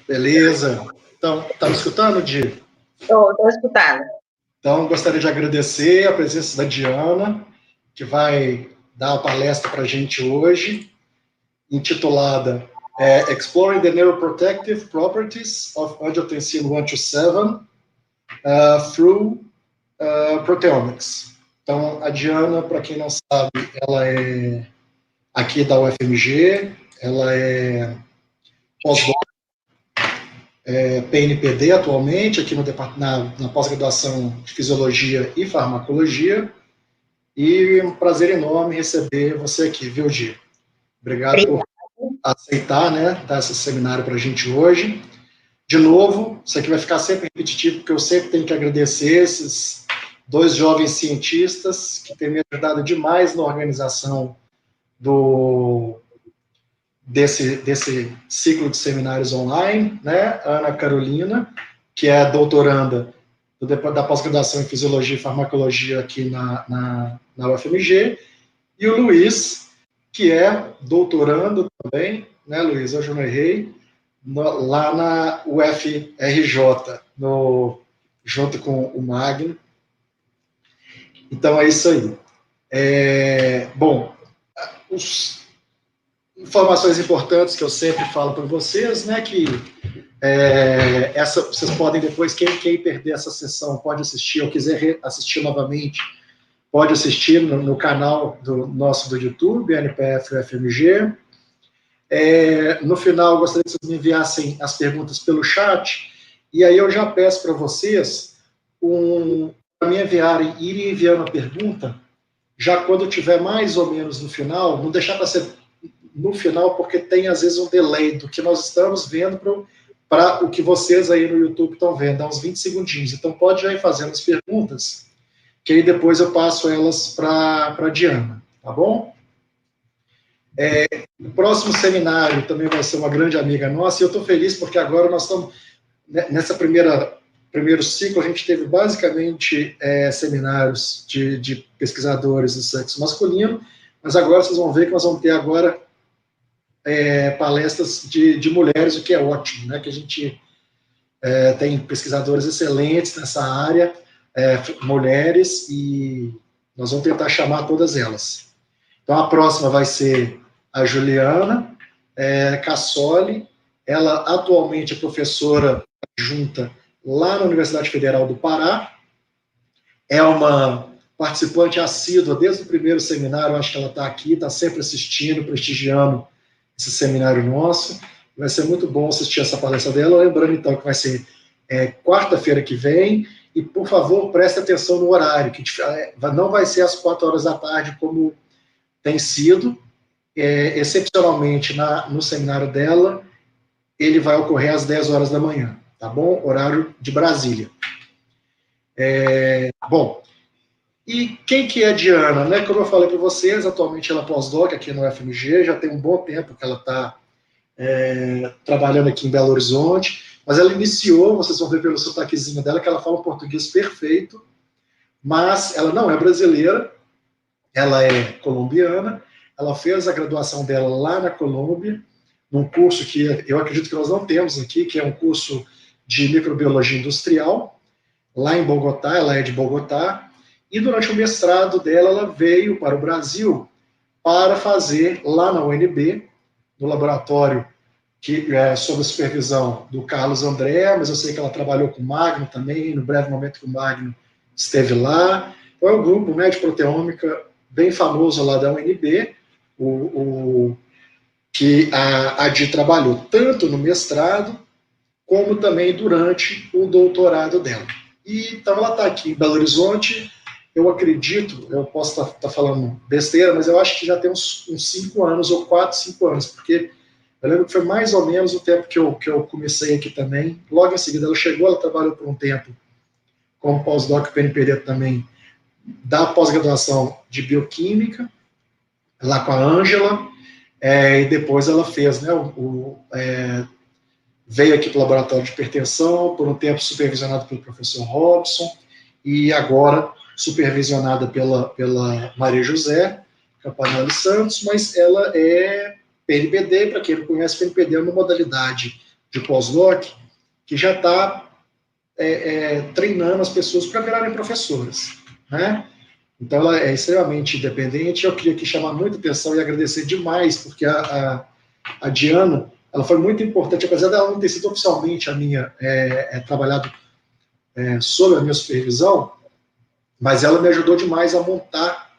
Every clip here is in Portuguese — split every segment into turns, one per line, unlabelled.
Beleza. Então, está me escutando, Di?
Estou escutando.
Então, gostaria de agradecer a presença da Diana, que vai dar a palestra para a gente hoje, intitulada Exploring the Neuroprotective Properties of Angiotensin 127 through Proteomics. Então, a Diana, para quem não sabe, ela é aqui da UFMG, ela é pós-doc, PNPD atualmente, aqui na pós-graduação de Fisiologia e Farmacologia, e um prazer enorme receber você aqui, viu, Gi? Obrigado por aceitar, né, dar esse seminário para a gente hoje. De novo, isso aqui vai ficar sempre repetitivo, porque eu sempre tenho que agradecer esses dois jovens cientistas que têm me ajudado demais na organização desse ciclo de seminários online, né? Ana Carolina, que é doutoranda da pós-graduação em Fisiologia e Farmacologia aqui na UFMG, e o Luiz, que é doutorando também, né, Luiz? Hoje eu não errei, lá na UFRJ, junto com o Magno. Então é isso aí. Bom, informações importantes que eu sempre falo para vocês, né, que vocês podem depois, quem perder essa sessão pode assistir, ou quiser assistir novamente, pode assistir no canal nosso do YouTube, NPF UFMG. No final, eu gostaria que vocês me enviassem as perguntas pelo chat, e aí eu já peço para vocês para me irem enviando a pergunta, já quando tiver mais ou menos no final, não deixar para ser no final, porque tem às vezes um delay do que nós estamos vendo para o que vocês aí no YouTube estão vendo, dá uns 20 segundinhos. Então pode já ir fazendo as perguntas, que aí depois eu passo elas para a Diana, tá bom? O próximo seminário também vai ser uma grande amiga nossa, e eu estou feliz porque agora nós estamos, nessa primeiro ciclo, a gente teve basicamente seminários de pesquisadores do sexo masculino, mas agora vocês vão ver que nós vamos ter agora palestras de mulheres, o que é ótimo, né? Que a gente tem pesquisadores excelentes nessa área, mulheres, e nós vamos tentar chamar todas elas. Então, a próxima vai ser a Juliana Cassoli. Ela atualmente é professora adjunta lá na Universidade Federal do Pará. É uma participante assídua desde o primeiro seminário, acho que ela está aqui, está sempre assistindo, prestigiando esse seminário nosso. Vai ser muito bom assistir essa palestra dela. Lembrando, então, que vai ser quarta-feira que vem, e, por favor, preste atenção no horário, que não vai ser às 4 horas da tarde, como tem sido. Excepcionalmente, no seminário dela, ele vai ocorrer às 10 horas da manhã, tá bom? Horário de Brasília. Bom, e quem que é a Diana, né? Como eu falei para vocês, atualmente ela é pós-doc aqui no UFMG, já tem um bom tempo que ela está trabalhando aqui em Belo Horizonte, mas ela iniciou, vocês vão ver pelo sotaquezinho dela, que ela fala um português perfeito, mas ela não é brasileira, ela é colombiana. Ela fez a graduação dela lá na Colômbia, num curso que eu acredito que nós não temos aqui, que é um curso de microbiologia industrial, lá em Bogotá. Ela é de Bogotá, e durante o mestrado dela, ela veio para o Brasil para fazer lá na UNB, no laboratório que sob a supervisão do Carlos André, mas eu sei que ela trabalhou com o Magno também, no breve momento que o Magno esteve lá. Então, é um grupo, né, de proteômica bem famoso lá da UNB, que a Di trabalhou tanto no mestrado, como também durante o doutorado dela. E, então, ela está aqui em Belo Horizonte. Eu acredito, eu posso estar falando besteira, mas eu acho que já tem uns 5 anos, ou 4, 5 anos, porque eu lembro que foi mais ou menos o tempo que eu comecei aqui também. Logo em seguida ela chegou, ela trabalhou por um tempo como pós-doc PNPD também, da pós-graduação de bioquímica, lá com a Ângela, e depois ela fez, né, veio aqui para o laboratório de hipertensão, por um tempo supervisionado pelo professor Robson, e agora supervisionada pela Maria José Campanelli Santos, mas ela é PNPD. Para quem não conhece, PNPD é uma modalidade de pós-doc, que já está treinando as pessoas para virarem professoras, né? Então, ela é extremamente independente. Eu queria aqui chamar muita atenção e agradecer demais, porque a Diana, ela foi muito importante, apesar dela não ter sido oficialmente a minha, trabalhado sob a minha supervisão, mas ela me ajudou demais a montar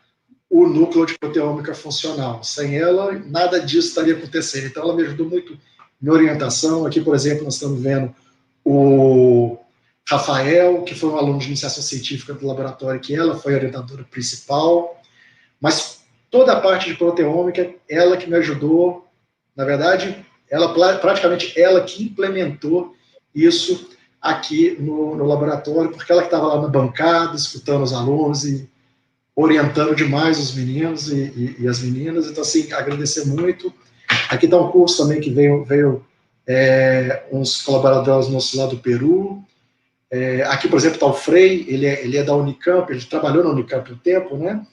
o núcleo de proteômica funcional. Sem ela, nada disso estaria acontecendo. Então, ela me ajudou muito na orientação. Aqui, por exemplo, nós estamos vendo o Rafael, que foi um aluno de iniciação científica do laboratório, que ela foi a orientadora principal. Mas toda a parte de proteômica, ela que me ajudou. Na verdade, praticamente ela que implementou isso aqui no laboratório, porque ela que estava lá na bancada, escutando os alunos e orientando demais os meninos e as meninas. Então, assim, agradecer muito. Aqui está um curso também que veio uns colaboradores nossos lá do Peru. Aqui, por exemplo, está o Frei, ele é da Unicamp, ele trabalhou na Unicamp um tempo, né?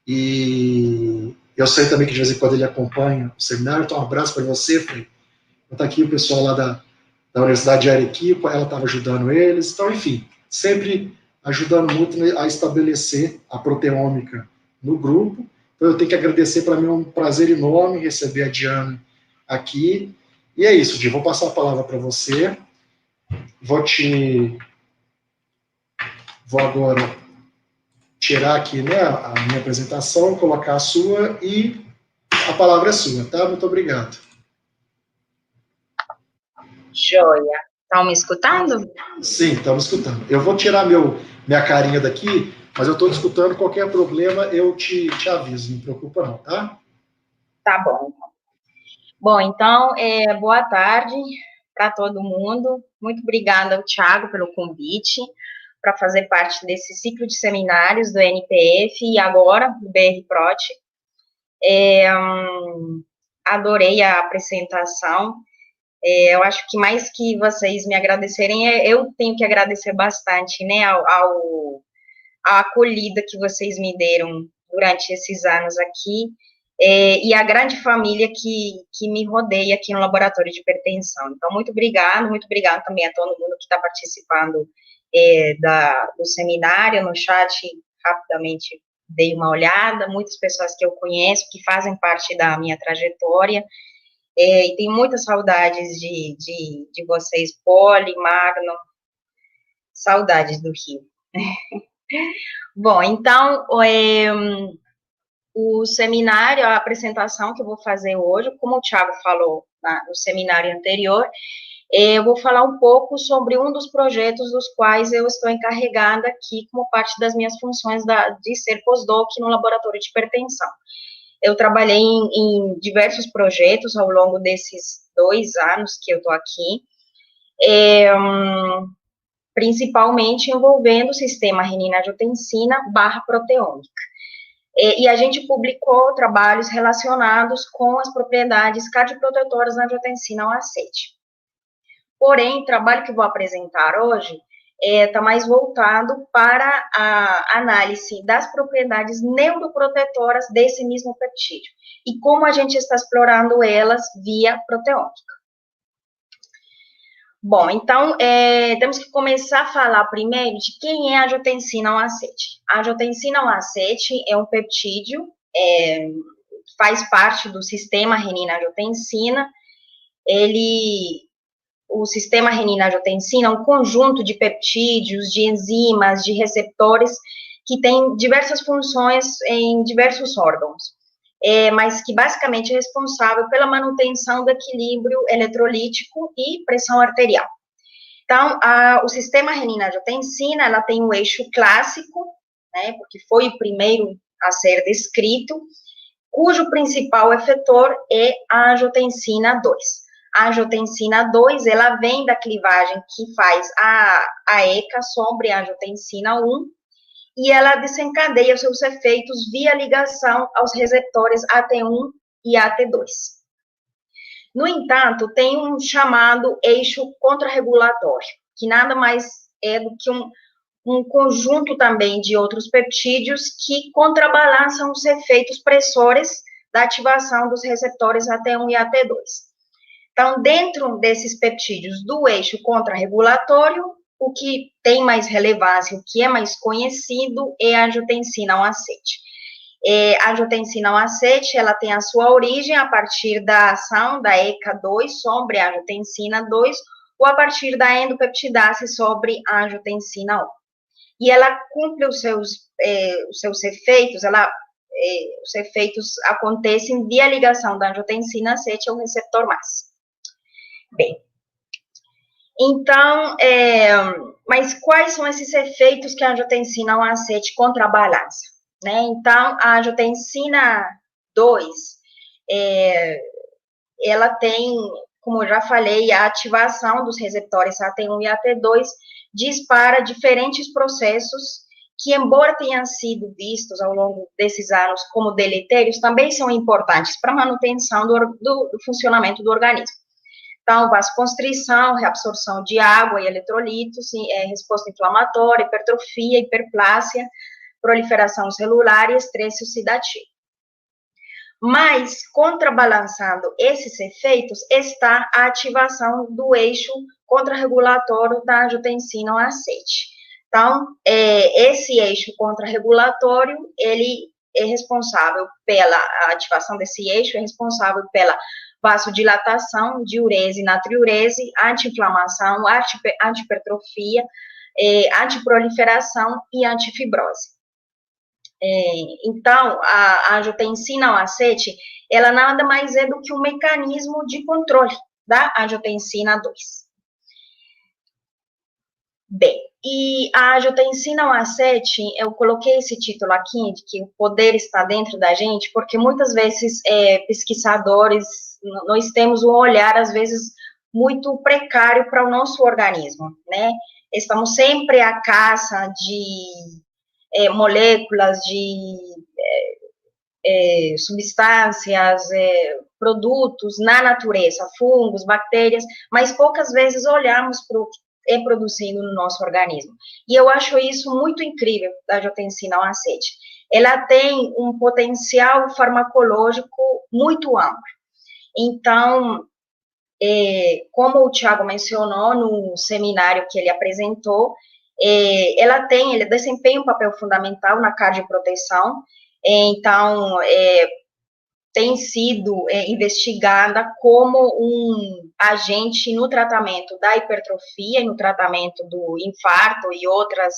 E eu sei também que de vez em quando ele acompanha o seminário. Então, um abraço para você, Frei. Está aqui o pessoal lá da Universidade de Arequipa, ela estava ajudando eles. Então, enfim, sempre ajudando muito a estabelecer a proteômica no grupo. Então, eu tenho que agradecer, para mim é um prazer enorme receber a Diana aqui. E é isso, Di, vou passar a palavra para você. Vou agora tirar aqui, né, a minha apresentação, colocar a sua e a palavra é sua, tá? Muito obrigado.
Joia. Estão me escutando?
Sim, estamos escutando. Eu vou tirar minha carinha daqui, mas eu estou escutando. Qualquer problema eu te aviso, não preocupa não, tá?
Tá bom. Bom, então, boa tarde para todo mundo. Muito obrigada ao Thiago pelo convite para fazer parte desse ciclo de seminários do NPF e agora do BR-Prot. Adorei a apresentação. Eu acho que mais que vocês me agradecerem, eu tenho que agradecer bastante, né, a acolhida que vocês me deram durante esses anos aqui, e a grande família que me rodeia aqui no Laboratório de Hipertensão. Então, muito obrigado também a todo mundo que está participando do seminário. No chat, rapidamente dei uma olhada, muitas pessoas que eu conheço, que fazem parte da minha trajetória, e tenho muitas saudades de vocês, Poli, Magno, saudades do Rio. Bom, então, o seminário, a apresentação que eu vou fazer hoje, como o Thiago falou no seminário anterior, eu vou falar um pouco sobre um dos projetos dos quais eu estou encarregada aqui como parte das minhas funções de ser pós-doc no Laboratório de Hipertensão. Eu trabalhei em diversos projetos ao longo desses 2 anos que eu estou aqui, principalmente envolvendo o sistema renina-angiotensina/proteômica. E a gente publicou trabalhos relacionados com as propriedades cardioprotetoras da angiotensina ao acete. Porém, o trabalho que vou apresentar hoje está mais voltado para a análise das propriedades neuroprotetoras desse mesmo peptídeo e como a gente está explorando elas via proteômica. Bom, então, temos que começar a falar primeiro de quem é a angiotensina ao acete. A angiotensina ao acete é um peptídeo, faz parte do sistema renina-angiotensina. O sistema renina-angiotensina é um conjunto de peptídeos, de enzimas, de receptores, que tem diversas funções em diversos órgãos, mas que basicamente é responsável pela manutenção do equilíbrio eletrolítico e pressão arterial. Então, o sistema renina-angiotensina, ela tem um eixo clássico, né, porque foi o primeiro a ser descrito, cujo principal efetor é a angiotensina 2. A angiotensina 2, ela vem da clivagem que faz a ECA sobre a angiotensina 1, e ela desencadeia os seus efeitos via ligação aos receptores AT1 e AT2. No entanto, tem um chamado eixo contrarregulatório, que nada mais é do que um conjunto também de outros peptídeos que contrabalançam os efeitos pressores da ativação dos receptores AT1 e AT2. Então, dentro desses peptídeos do eixo contrarregulatório, o que tem mais relevância, o que é mais conhecido é a angiotensina 1-acete. A angiotensina 1-acete, ela tem a sua origem a partir da ação da ECA2 sobre a angiotensina 2, ou a partir da endopeptidase sobre a angiotensina 1. E ela cumpre os seus efeitos, os efeitos acontecem via ligação da angiotensina 1-acete ao receptor MAS. Bem, então, mas quais são esses efeitos que a angiotensina 1-acete contrabalança? Né? Então, a angiotensina 2, ela tem, como eu já falei, a ativação dos receptores AT1 e AT2 dispara diferentes processos que, embora tenham sido vistos ao longo desses anos como deletérios, também são importantes para a manutenção do funcionamento do organismo. Então, vasoconstrição, reabsorção de água e eletrolitos, resposta inflamatória, hipertrofia, hiperplásia, proliferação celular e estresse oxidativo. Mas, contrabalançando esses efeitos, está a ativação do eixo contrarregulatório da angiotensina 1-acete. Então, esse eixo contrarregulatório, ele é responsável pela ativação desse eixo, é responsável pela vasodilatação, diurese e natriurese, anti-inflamação, anti-hipertrofia, antiproliferação e antifibrose. Então, a angiotensina 1-acete, ela nada mais é do que um mecanismo de controle da angiotensina 2. Bem, e a angiotensina 1-acete, eu coloquei esse título aqui, de que o poder está dentro da gente, porque muitas vezes pesquisadores, nós temos um olhar, às vezes, muito precário para o nosso organismo, né? Estamos sempre à caça de moléculas, de substâncias, produtos na natureza, fungos, bactérias, mas poucas vezes olhamos para o que é produzido no nosso organismo. E eu acho isso muito incrível da angiotensina 1-acete. Ela tem um potencial farmacológico muito amplo. Então, como o Thiago mencionou no seminário que ele apresentou, ela desempenha um papel fundamental na cardioproteção, então, tem sido investigada como um agente no tratamento da hipertrofia, no tratamento do infarto e outras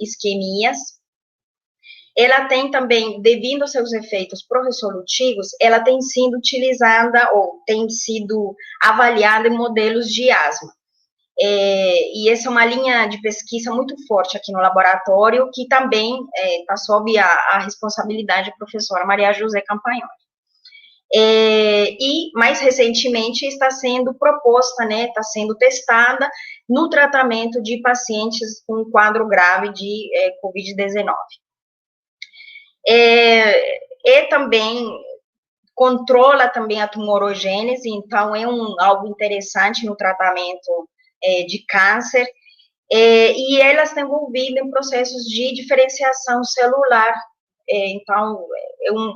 isquemias. Ela tem também, devido aos seus efeitos pró-resolutivos, ela tem sido utilizada ou tem sido avaliada em modelos de asma. E essa é uma linha de pesquisa muito forte aqui no laboratório, que também está sob a responsabilidade da professora Maria José Campagnoli. E, mais recentemente, está sendo proposta, né, está sendo testada no tratamento de pacientes com quadro grave de Covid-19. E também controla também a tumorogênese, então é algo interessante no tratamento de câncer, e ela está envolvida em processos de diferenciação celular, então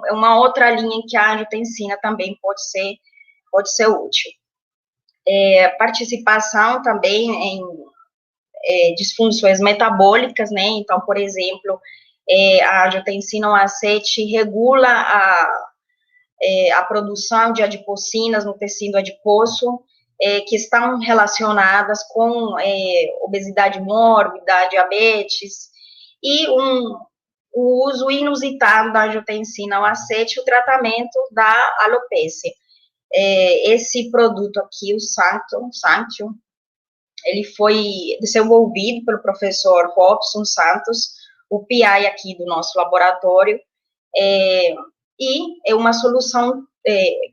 é uma outra linha em que a angiotensina também pode ser útil. Participação também em disfunções metabólicas, né, então, por exemplo, a angiotensina 1-acete regula a produção de adipocinas no tecido adiposo, que estão relacionadas com obesidade mórbida, diabetes, e o uso inusitado da angiotensina 1-acete, o tratamento da alopecia. Esse produto aqui, o Santium, ele foi desenvolvido pelo professor Robson Santos, o PI aqui do nosso laboratório, e é uma solução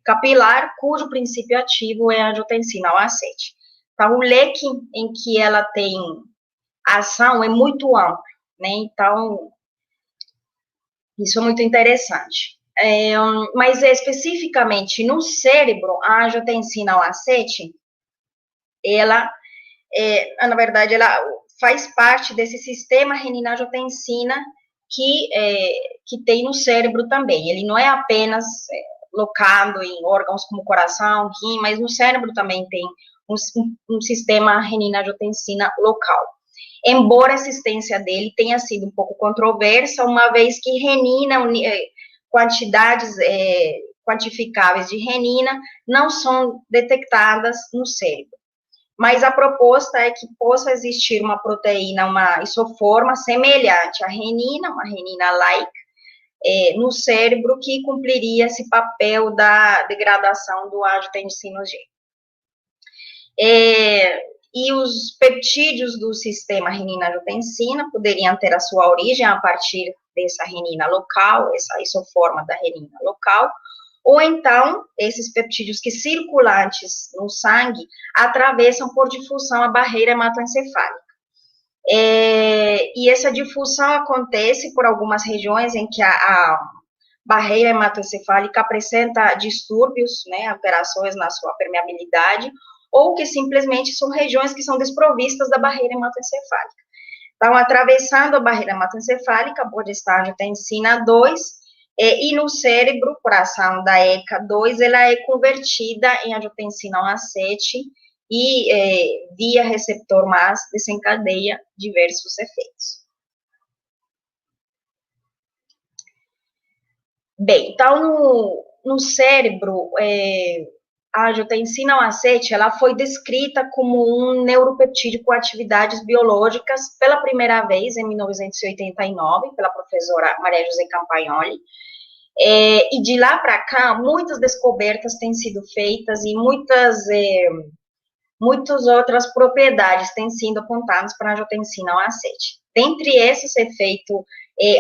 capilar, cujo princípio ativo é a angiotensina 1-acete. Então, o leque em que ela tem ação é muito amplo, né? Então, isso é muito interessante. Mas, especificamente no cérebro, a angiotensina 1-acete, ela, na verdade, ela faz parte desse sistema renina-angiotensina que tem no cérebro também. Ele não é apenas locado em órgãos como coração, rim, mas no cérebro também tem um sistema renina-angiotensina local. Embora a existência dele tenha sido um pouco controversa, uma vez que renina, quantidades quantificáveis de renina não são detectadas no cérebro. Mas a proposta é que possa existir uma proteína, uma isoforma semelhante à renina, uma renina-like, no cérebro, que cumpriria esse papel da degradação do angiotensina G. E os peptídeos do sistema renina-angiotensina poderiam ter a sua origem a partir dessa renina local, essa isoforma da renina local, ou então, esses peptídeos que circulantes no sangue atravessam por difusão a barreira hematoencefálica. E essa difusão acontece por algumas regiões em que a barreira hematoencefálica apresenta distúrbios, né, alterações na sua permeabilidade, ou que simplesmente são regiões que são desprovistas da barreira hematoencefálica. Então, atravessando a barreira hematoencefálica, pode estar a angiotensina 2, e no cérebro, por ação da ECA2, ela é convertida em angiotensina 1A7 e, via receptor MAS, desencadeia diversos efeitos. Bem, então, no cérebro, a angiotensina 1A7, ela foi descrita como um neuropeptídeo com atividades biológicas pela primeira vez em 1989, pela professora Maria José Campagnoli, e de lá para cá, muitas descobertas têm sido feitas e muitas outras propriedades têm sido apontadas para a angiotensina 1A7. Dentre esses, efeito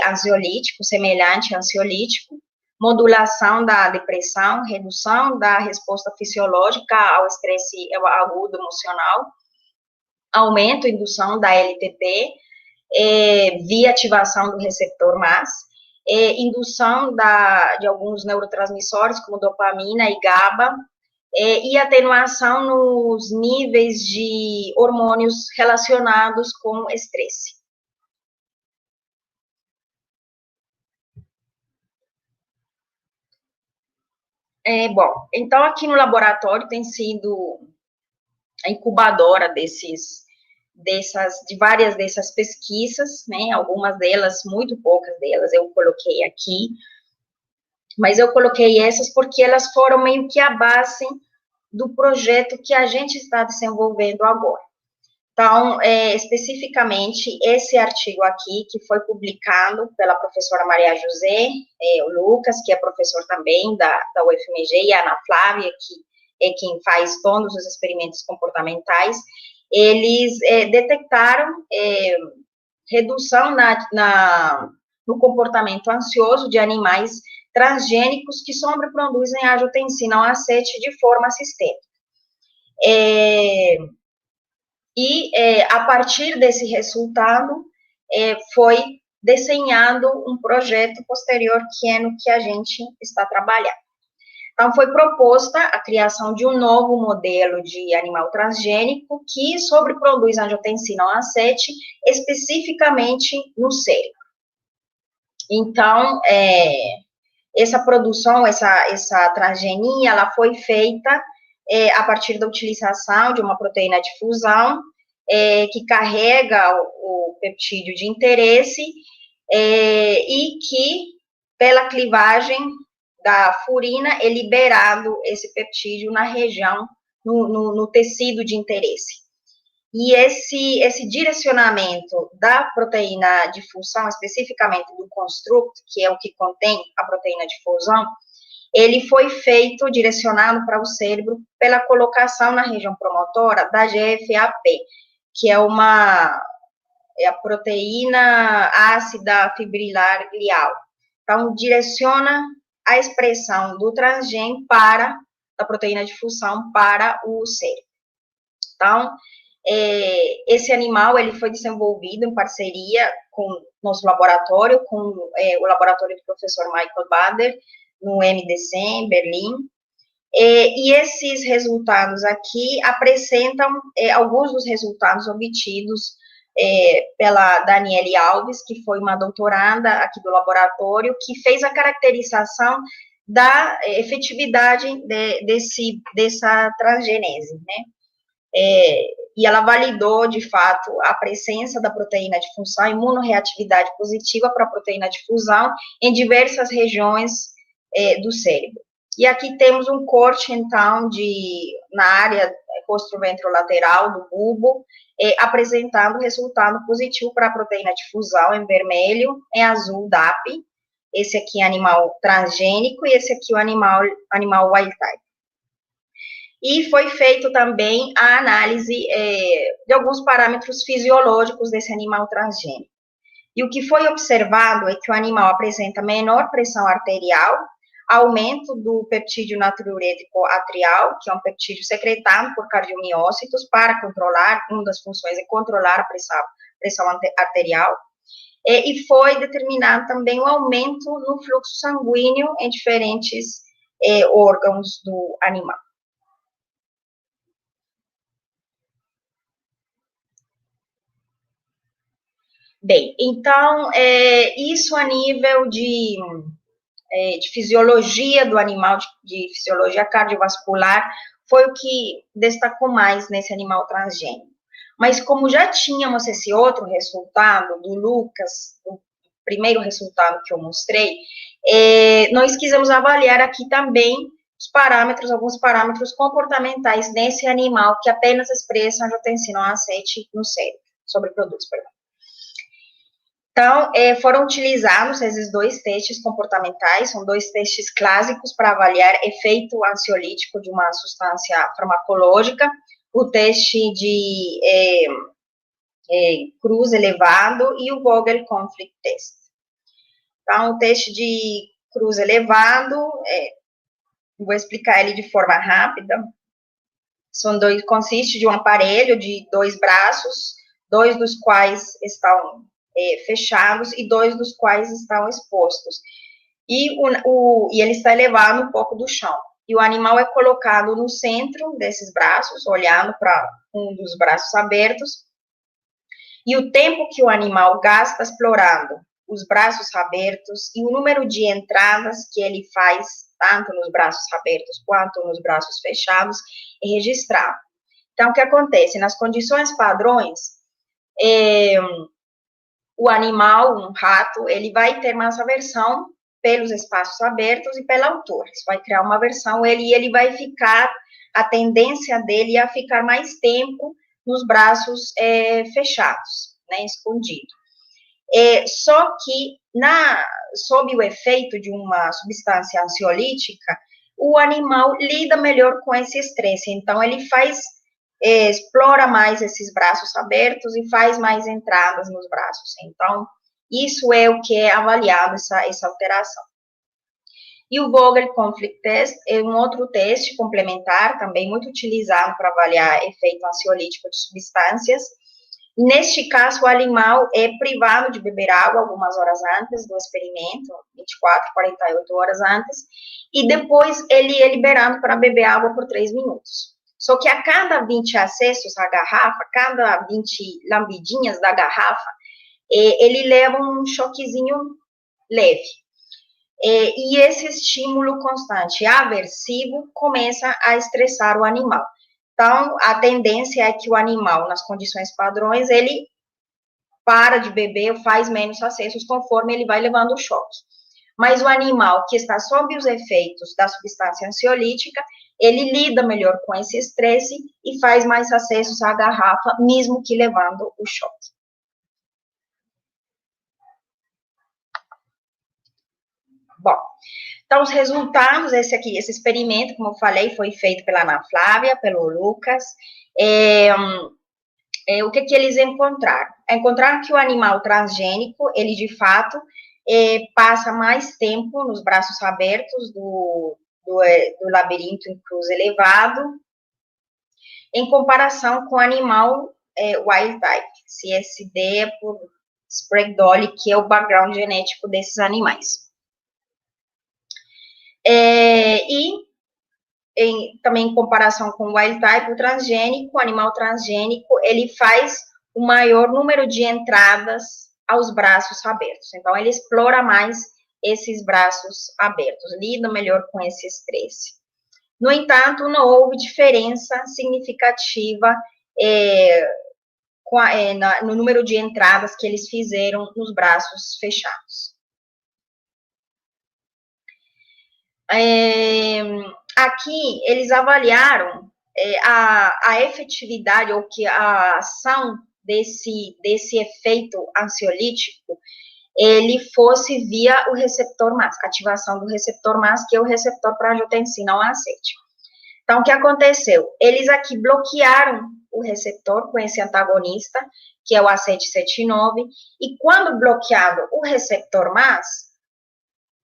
ansiolítico, semelhante a ansiolítico, modulação da depressão, redução da resposta fisiológica ao estresse agudo emocional, aumento, indução da LTP, via ativação do receptor MAS, indução de alguns neurotransmissores, como dopamina e GABA, e atenuação nos níveis de hormônios relacionados com estresse. Bom, então aqui no laboratório tem sido a incubadora de várias dessas pesquisas, né, algumas delas, muito poucas delas, eu coloquei aqui, mas eu coloquei essas porque elas foram meio que a base do projeto que a gente está desenvolvendo agora. Então, especificamente, esse artigo aqui, que foi publicado pela professora Maria José, o Lucas, que é professor também da UFMG, e a Ana Flávia, que é quem faz todos os experimentos comportamentais, eles detectaram redução no comportamento ansioso de animais transgênicos que sobreproduzem a angiotensina 1A7 de forma sistêmica. A partir desse resultado, foi desenhado um projeto posterior, que é no que a gente está trabalhando. Então, foi proposta a criação de um novo modelo de animal transgênico que sobreproduz a angiotensina 1A7 especificamente no cérebro. Então, essa produção, essa transgenia, ela foi feita a partir da utilização de uma proteína de fusão que carrega o peptídeo de interesse e que, pela clivagem da furina, é liberado esse peptídeo na região, no tecido de interesse. E esse direcionamento da proteína de fusão, especificamente do construct, que é o que contém a proteína de fusão, ele foi feito, direcionado para o cérebro, pela colocação na região promotora da GFAP, que é a proteína ácida fibrilar glial. Então, direciona a expressão do transgene da proteína de fusão para o cérebro. Então, esse animal, ele foi desenvolvido em parceria com nosso laboratório, com o laboratório do professor Michael Bader, no MDC, em Berlim, e esses resultados aqui apresentam alguns dos resultados obtidos pela Daniele Alves, que foi uma doutoranda aqui do laboratório, que fez a caracterização da efetividade dessa transgênese, né? E ela validou, de fato, a presença da proteína de função, imunorreatividade positiva para a proteína de fusão em diversas regiões do cérebro. E aqui temos um corte, então, na área rostroventrolateral do bulbo, apresentando resultado positivo para a proteína de fusão em vermelho, em azul, DAP. Esse aqui é animal transgênico e esse aqui é o animal wild type. E foi feito também a análise de alguns parâmetros fisiológicos desse animal transgênico. E o que foi observado é que o animal apresenta menor pressão arterial, aumento do peptídeo natriurético atrial, que é um peptídeo secretado por cardiomiócitos para controlar, uma das funções é controlar a pressão arterial, e foi determinado também o aumento no fluxo sanguíneo em diferentes órgãos do animal. Bem, então, isso a nível de fisiologia do animal, de fisiologia cardiovascular, foi o que destacou mais nesse animal transgênico. Mas como já tínhamos esse outro resultado do Lucas, o primeiro resultado que eu mostrei, nós quisemos avaliar aqui também os parâmetros, alguns parâmetros comportamentais nesse animal que apenas expressa angiotensina 1A7 no cérebro, sobre produtos, perdão. Então, foram utilizados esses dois testes comportamentais, são dois testes clássicos para avaliar efeito ansiolítico de uma substância farmacológica, o teste de Cruz elevado e o Vogel Conflict Test. Então, o teste de Cruz elevado, vou explicar ele de forma rápida, consiste de um aparelho de 2 braços, 2 dos quais estão fechados e 2 dos quais estão expostos. E ele está elevado um pouco do chão. E o animal é colocado no centro desses braços, olhando para um dos braços abertos. E o tempo que o animal gasta explorando os braços abertos e o número de entradas que ele faz, tanto nos braços abertos quanto nos braços fechados, é registrado. Então, o que acontece? Nas condições padrões, o animal, um rato, ele vai ter mais aversão pelos espaços abertos e pela altura. Isso vai criar uma aversão, ele vai ficar, a tendência dele é a ficar mais tempo nos braços fechados, né, escondido. Só que, sob o efeito de uma substância ansiolítica, o animal lida melhor com esse estresse, então ele explora mais esses braços abertos e faz mais entradas nos braços. Então, isso é o que é avaliado, essa alteração. E o Vogel Conflict Test é um outro teste complementar, também muito utilizado para avaliar efeito ansiolítico de substâncias. Neste caso, o animal é privado de beber água algumas horas antes do experimento, 24, 48 horas antes, e depois ele é liberado para beber água por 3 minutos. Só que a cada 20 acessos à garrafa, cada 20 lambidinhas da garrafa, ele leva um choquezinho leve. E esse estímulo constante aversivo começa a estressar o animal. Então, a tendência é que o animal, nas condições padrões, ele para de beber, faz menos acessos conforme ele vai levando o choque. Mas o animal que está sob os efeitos da substância ansiolítica, ele lida melhor com esse estresse e faz mais acessos à garrafa, mesmo que levando o choque. Bom, então os resultados, esse experimento, como eu falei, foi feito pela Ana Flávia, pelo Lucas. O que eles encontraram? Encontraram que o animal transgênico, ele de fato passa mais tempo nos braços abertos do labirinto em cruz elevado, em comparação com o animal wild type, CSD é por Sprague-Dawley, que é o background genético desses animais. Também em comparação com o wild type, o animal transgênico, ele faz o maior número de entradas aos braços abertos. Então, ele explora mais esses braços abertos, lidam melhor com esse estresse. No entanto, não houve diferença significativa no número de entradas que eles fizeram nos braços fechados. Aqui, eles avaliaram a efetividade, ou que a ação desse efeito ansiolítico, ele fosse via o receptor MAS, ativação do receptor MAS, que é o receptor para angiotensina 1A7. Então, o que aconteceu? Eles aqui bloquearam o receptor com esse antagonista, que é o A779, e quando bloqueado o receptor MAS,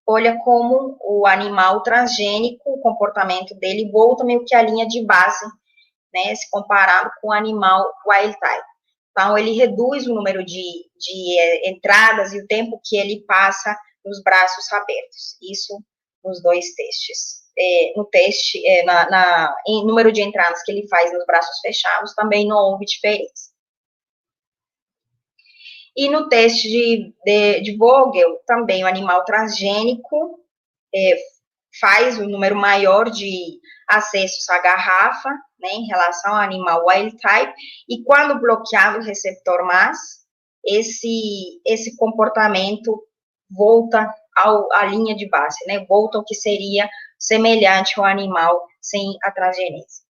olha como o animal transgênico, o comportamento dele volta meio que a linha de base, né, se comparado com o animal wild type. Então, ele reduz o número de entradas e o tempo que ele passa nos braços abertos. Isso nos dois testes. No teste, em número de entradas que ele faz nos braços fechados, também não houve diferença. E no teste de Vogel, também o animal transgênico faz um número maior de acessos à garrafa, né, em relação ao animal wild type, e quando bloqueado o receptor MAS, esse comportamento volta à linha de base, né, volta ao que seria semelhante ao animal sem a transgênese.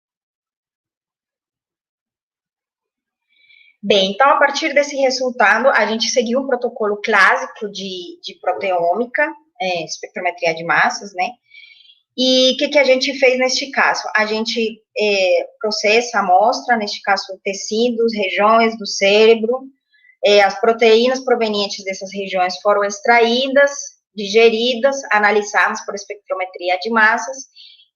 Bem, então, a partir desse resultado, a gente seguiu um protocolo clássico de proteômica, espectrometria de massas, né? E o que a gente fez neste caso? A gente processa a amostra, neste caso, tecidos, regiões do cérebro, as proteínas provenientes dessas regiões foram extraídas, digeridas, analisadas por espectrometria de massas,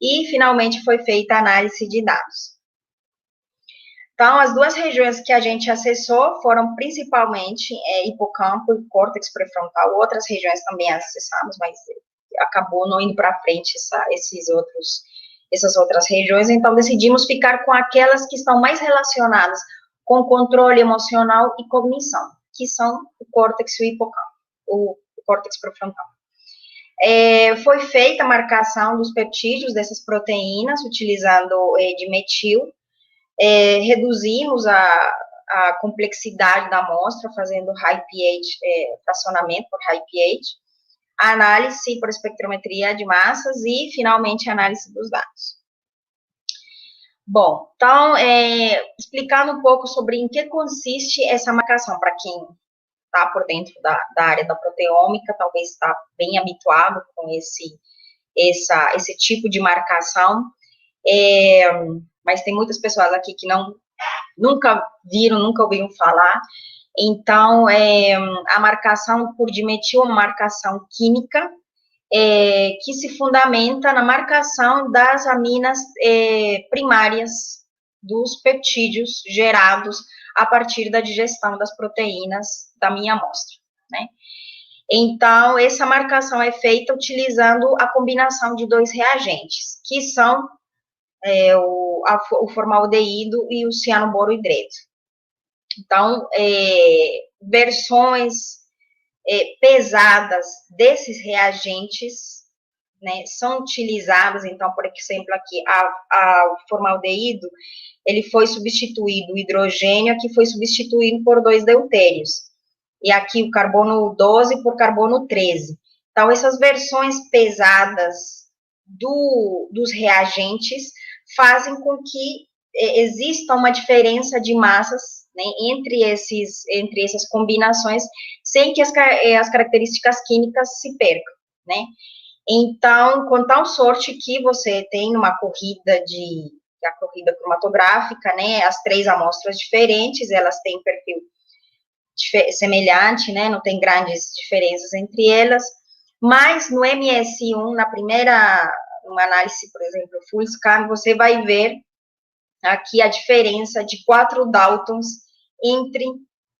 e, finalmente, foi feita a análise de dados. Então, as duas regiões que a gente acessou foram principalmente hipocampo e córtex pré-frontal. Outras regiões também acessamos, mas acabou não indo para frente essas outras regiões. Então, decidimos ficar com aquelas que estão mais relacionadas com controle emocional e cognição, que são o córtex e o hipocampo, o córtex pré-frontal. Foi feita a marcação dos peptídeos dessas proteínas, utilizando dimetil. Reduzimos a complexidade da amostra, fazendo high pH, fracionamento por high pH, a análise por espectrometria de massas e, finalmente, a análise dos dados. Bom, então, explicando um pouco sobre em que consiste essa marcação, para quem está por dentro da área da proteômica, talvez está bem habituado com esse tipo de marcação, mas tem muitas pessoas aqui que nunca ouviram falar. Então, a marcação por dimetil é uma marcação química que se fundamenta na marcação das aminas primárias dos peptídeos gerados a partir da digestão das proteínas da minha amostra, né? Então, essa marcação é feita utilizando a combinação de dois reagentes, que são o formaldeído e o cianoborohidreto. Então, versões pesadas desses reagentes, né, são utilizadas. Então, por exemplo, aqui, o formaldeído, ele foi substituído, o hidrogênio aqui foi substituído por 2 deutérios, e aqui o carbono 12 por carbono 13. Então, essas versões pesadas dos reagentes fazem com que exista uma diferença de massas, né, entre essas combinações, sem que as características químicas se percam, né? Então, com tal sorte que você tem uma corrida a corrida cromatográfica, né, as 3 amostras diferentes, elas têm perfil semelhante, né, não tem grandes diferenças entre elas, mas no MS1, numa análise, por exemplo, full scan, você vai ver aqui a diferença de 4 Daltons entre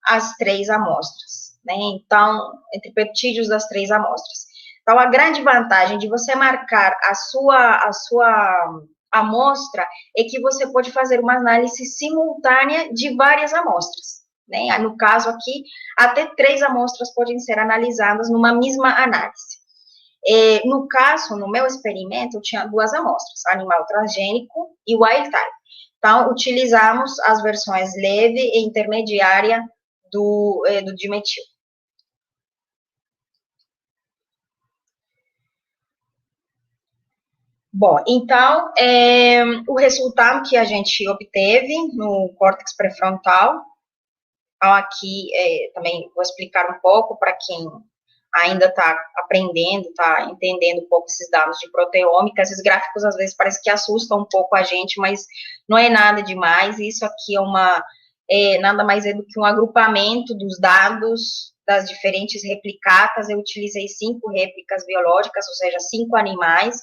as 3 amostras, né? Então, entre peptídeos das 3 amostras. Então, a grande vantagem de você marcar a sua amostra é que você pode fazer uma análise simultânea de várias amostras, né? No caso aqui, até 3 amostras podem ser analisadas numa mesma análise. No caso, no meu experimento, eu tinha 2 amostras, animal transgênico e wild type. Então, utilizamos as versões leve e intermediária do dimetil. Bom, então, o resultado que a gente obteve no córtex pré-frontal, então aqui também vou explicar um pouco para quem ainda está aprendendo, está entendendo um pouco esses dados de proteômica. Esses gráficos, às vezes, parece que assustam um pouco a gente, mas não é nada demais. Isso aqui nada mais é do que um agrupamento dos dados das diferentes replicatas. Eu utilizei 5 réplicas biológicas, ou seja, 5 animais,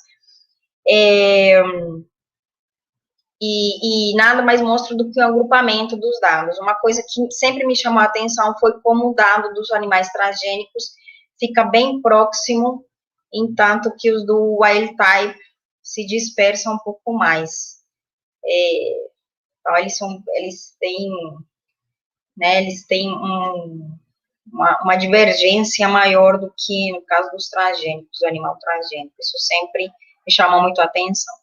e nada mais mostra do que um agrupamento dos dados. Uma coisa que sempre me chamou a atenção foi como o dado dos animais transgênicos fica bem próximo, enquanto que os do wild type se dispersam um pouco mais. Então, eles têm uma divergência maior do que no caso dos transgênicos, do animal transgênico. Isso sempre me chamou muito a atenção.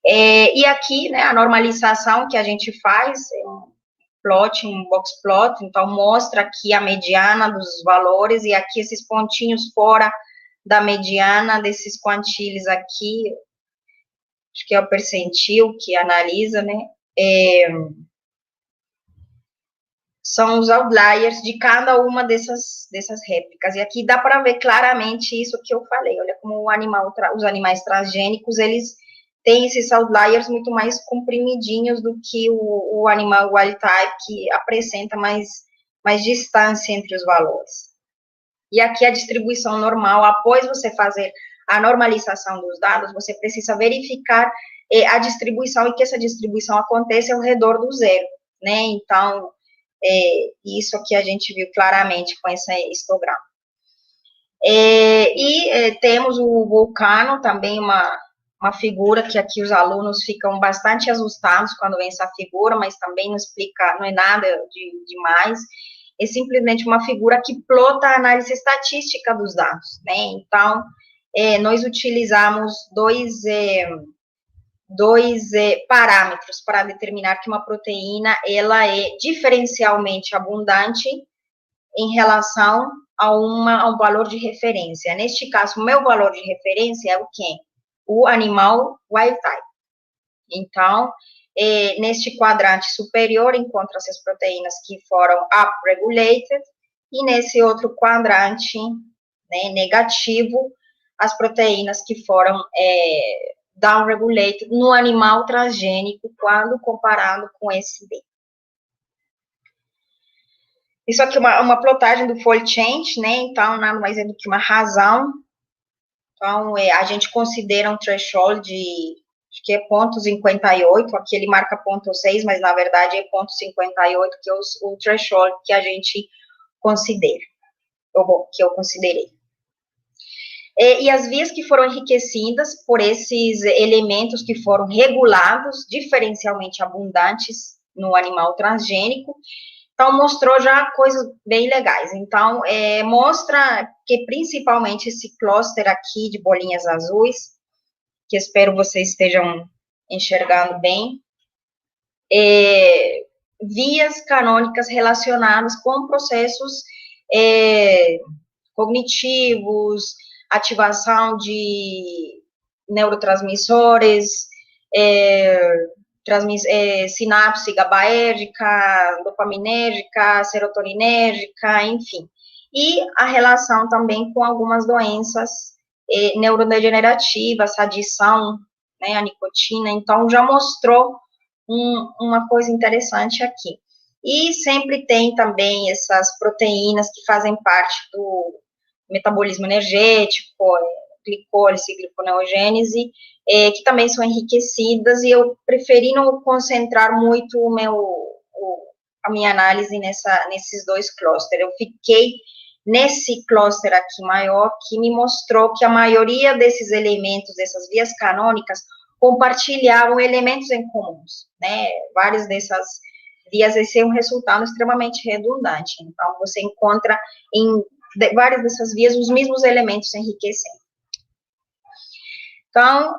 E aqui, né, a normalização que a gente faz, um box plot, então mostra aqui a mediana dos valores, e aqui esses pontinhos fora da mediana desses quantiles aqui, acho que é o percentil que analisa, né, são os outliers de cada uma dessas réplicas, e aqui dá para ver claramente isso que eu falei. Olha como os animais transgênicos, eles têm esses outliers muito mais comprimidinhos do que o animal wild type, que apresenta mais distância entre os valores. E aqui a distribuição normal, após você fazer a normalização dos dados, você precisa verificar a distribuição, e que essa distribuição aconteça ao redor do zero, né? Então, isso aqui a gente viu claramente com esse histograma. Temos o vulcano, também uma figura que aqui os alunos ficam bastante assustados quando vem essa figura, mas também não explica, não é nada demais, é simplesmente uma figura que plota a análise estatística dos dados, né? Então, nós utilizamos dois parâmetros para determinar que uma proteína, ela é diferencialmente abundante em relação a um valor de referência. Neste caso, o meu valor de referência é o quê? O animal wild type. Então, neste quadrante superior, encontra-se as proteínas que foram upregulated, e nesse outro quadrante, né, negativo, as proteínas que foram downregulated no animal transgênico, quando comparado com esse B. Isso aqui é uma plotagem do fold change, né? Então, nada mais é do que uma razão. Então, a gente considera um threshold de, acho que é 0,58, aqui ele marca 0,6, mas na verdade é 0,58, que é o threshold que a gente considera, que eu considerei. E as vias que foram enriquecidas por esses elementos que foram regulados, diferencialmente abundantes no animal transgênico, então mostrou já coisas bem legais. Então, mostra que principalmente esse cluster aqui de bolinhas azuis, que espero vocês estejam enxergando bem, vias canônicas relacionadas com processos cognitivos, ativação de neurotransmissores, sinapse GABAérgica, dopaminérgica, serotoninérgica, enfim. E a relação também com algumas doenças neurodegenerativas, adição, né, a nicotina. Então, já mostrou uma coisa interessante aqui. E sempre tem também essas proteínas que fazem parte do metabolismo energético, glicólise, gliconeogênese, que também são enriquecidas, e eu preferi não concentrar muito a minha análise nesses dois clusters. Eu fiquei nesse cluster aqui maior, que me mostrou que a maioria desses elementos, dessas vias canônicas, compartilhavam elementos em comuns, né? Várias dessas vias, esse é um resultado extremamente redundante. Então, você encontra em várias dessas vias os mesmos elementos enriquecendo. Então,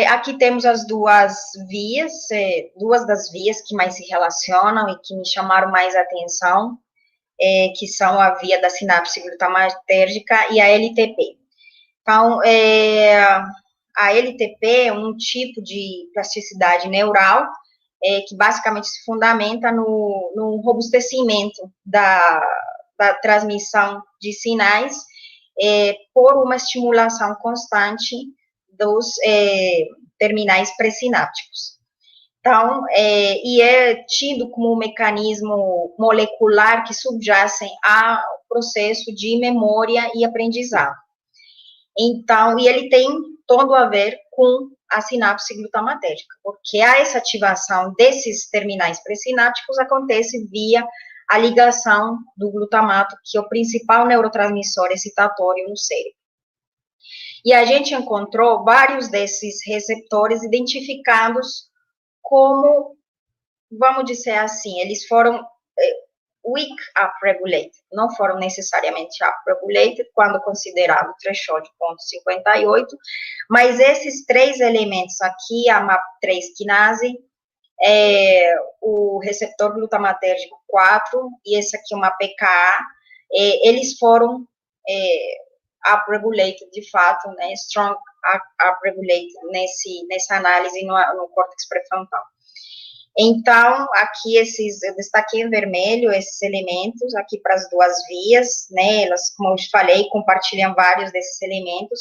aqui temos as duas vias, duas das vias que mais se relacionam e que me chamaram mais atenção, que são a via da sinapse glutamatérgica e a LTP. Então, a LTP é um tipo de plasticidade neural que basicamente se fundamenta no robustecimento da transmissão de sinais por uma estimulação constante dos terminais pré-sinápticos. Então, e é tido como um mecanismo molecular que subjacem ao processo de memória e aprendizado. Então, e ele tem todo a ver com a sinapse glutamatérgica, porque essa ativação desses terminais pré-sinápticos acontece via a ligação do glutamato, que é o principal neurotransmissor excitatório no cérebro. E a gente encontrou vários desses receptores identificados como, vamos dizer assim, eles foram weak upregulated, não foram necessariamente upregulated quando considerado o threshold de 0,58, mas esses três elementos aqui, a MAP3 quinase, o receptor glutamatérgico 4 e esse aqui, uma PKA, eles foram upregulated de fato, né, strong upregulated nessa análise no córtex pré-frontal. Então, aqui eu destaquei em vermelho esses elementos aqui para as duas vias, né, elas, como eu te falei, compartilham vários desses elementos,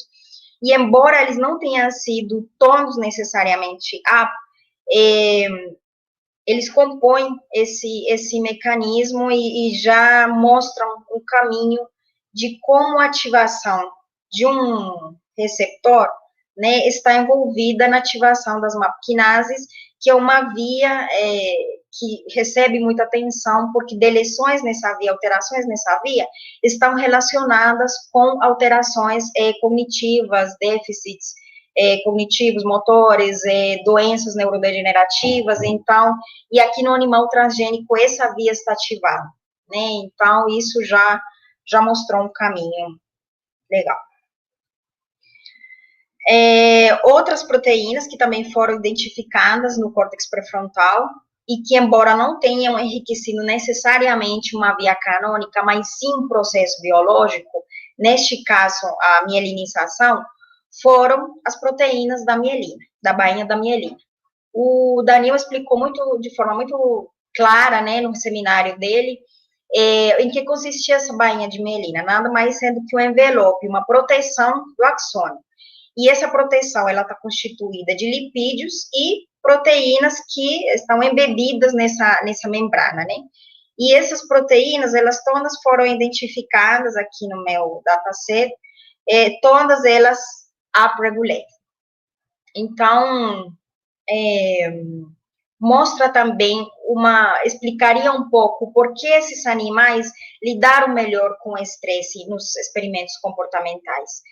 e embora eles não tenham sido todos necessariamente up, eles compõem esse mecanismo e já mostram o caminho de como a ativação de um receptor, né, está envolvida na ativação das MAP quinases, que é uma via que recebe muita atenção, porque deleções nessa via, alterações nessa via, estão relacionadas com alterações cognitivas, déficits cognitivos, motores, doenças neurodegenerativas, então, e aqui no animal transgênico essa via está ativada, né, então isso já mostrou um caminho legal. Outras proteínas que também foram identificadas no córtex pré-frontal e que, embora não tenham enriquecido necessariamente uma via canônica, mas sim um processo biológico, neste caso, a mielinização, foram as proteínas da mielina, da bainha da mielina. O Daniel explicou de forma muito clara, né, no seminário dele, em que consistia essa bainha de mielina, nada mais sendo que um envelope, uma proteção do axônio. E essa proteção, ela está constituída de lipídios e proteínas que estão embebidas nessa membrana, né? E essas proteínas, elas todas foram identificadas aqui no meu dataset, todas elas upregulated. Então, mostra também explicaria um pouco por que esses animais lidaram melhor com o estresse nos experimentos comportamentais.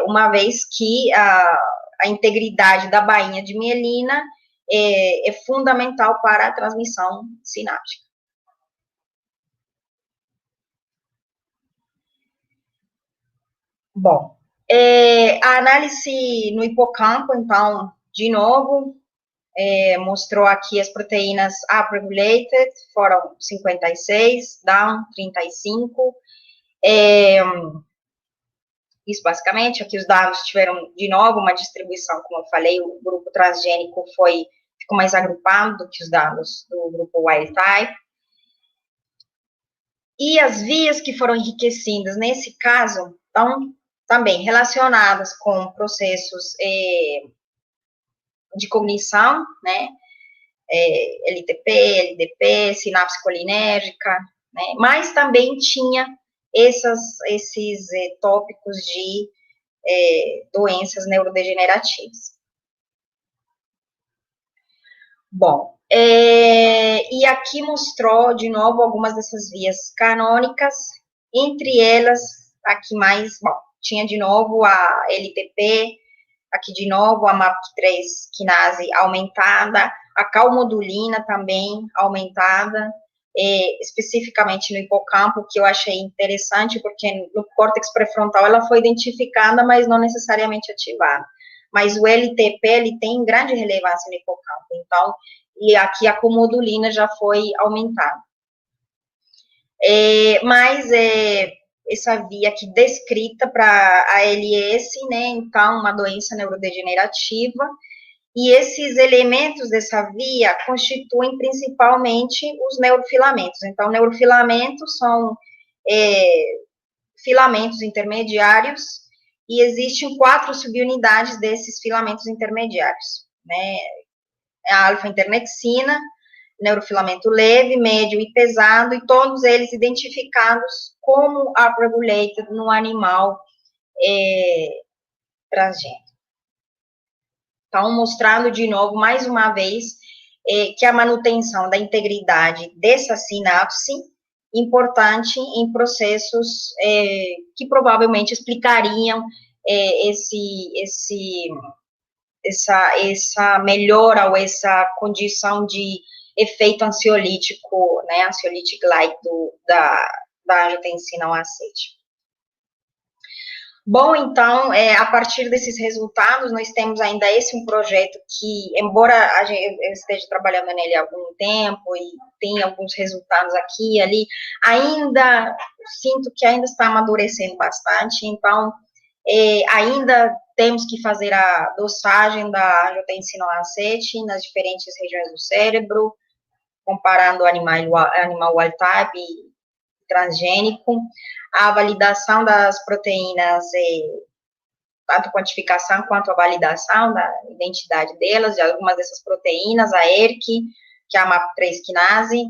Uma vez que a integridade da bainha de mielina é fundamental para a transmissão sináptica. Bom, a análise no hipocampo, então, de novo, mostrou aqui as proteínas upregulated, foram 56, down 35, isso basicamente, aqui os dados tiveram, de novo, uma distribuição, como eu falei, o grupo transgênico ficou mais agrupado do que os dados do grupo wild type. E as vias que foram enriquecidas, nesse caso, estão também relacionadas com processos de cognição, né, LTP, LDP, sinapse colinérgica, né, mas também tinha esses tópicos de doenças neurodegenerativas. Bom, e aqui mostrou, de novo, algumas dessas vias canônicas, entre elas, aqui mais, bom, tinha de novo a LTP, aqui de novo a MAP3 quinase aumentada, a calmodulina também aumentada, especificamente no hipocampo, que eu achei interessante, porque no córtex pré-frontal ela foi identificada, mas não necessariamente ativada. Mas o LTP, ele tem grande relevância no hipocampo, então, e aqui a comodulina já foi aumentada. Mas essa via aqui descrita para ALS, né, então, uma doença neurodegenerativa, e esses elementos dessa via constituem principalmente os neurofilamentos. Então, neurofilamentos são filamentos intermediários, e existem 4 subunidades desses filamentos intermediários, né? A alfa-internexina, neurofilamento leve, médio e pesado, e todos eles identificados como upregulated no animal transgênico. Então, mostrando de novo, mais uma vez, que a manutenção da integridade dessa sinapse importante em processos que provavelmente explicariam essa melhora ou essa condição de efeito ansiolítico, né, ansiolítico-like da angiotensina 1-aceite. Bom, então, a partir desses resultados, nós temos ainda um projeto que, embora eu esteja trabalhando nele há algum tempo e tem alguns resultados aqui e ali, ainda sinto que ainda está amadurecendo bastante, então, ainda temos que fazer a dosagem da angiotensina 1-aceite nas diferentes regiões do cérebro, comparando animal wild type e transgênico, a validação das proteínas, tanto a quantificação quanto a validação da identidade delas, de algumas dessas proteínas, a ERK, que é a MAP3 quinase,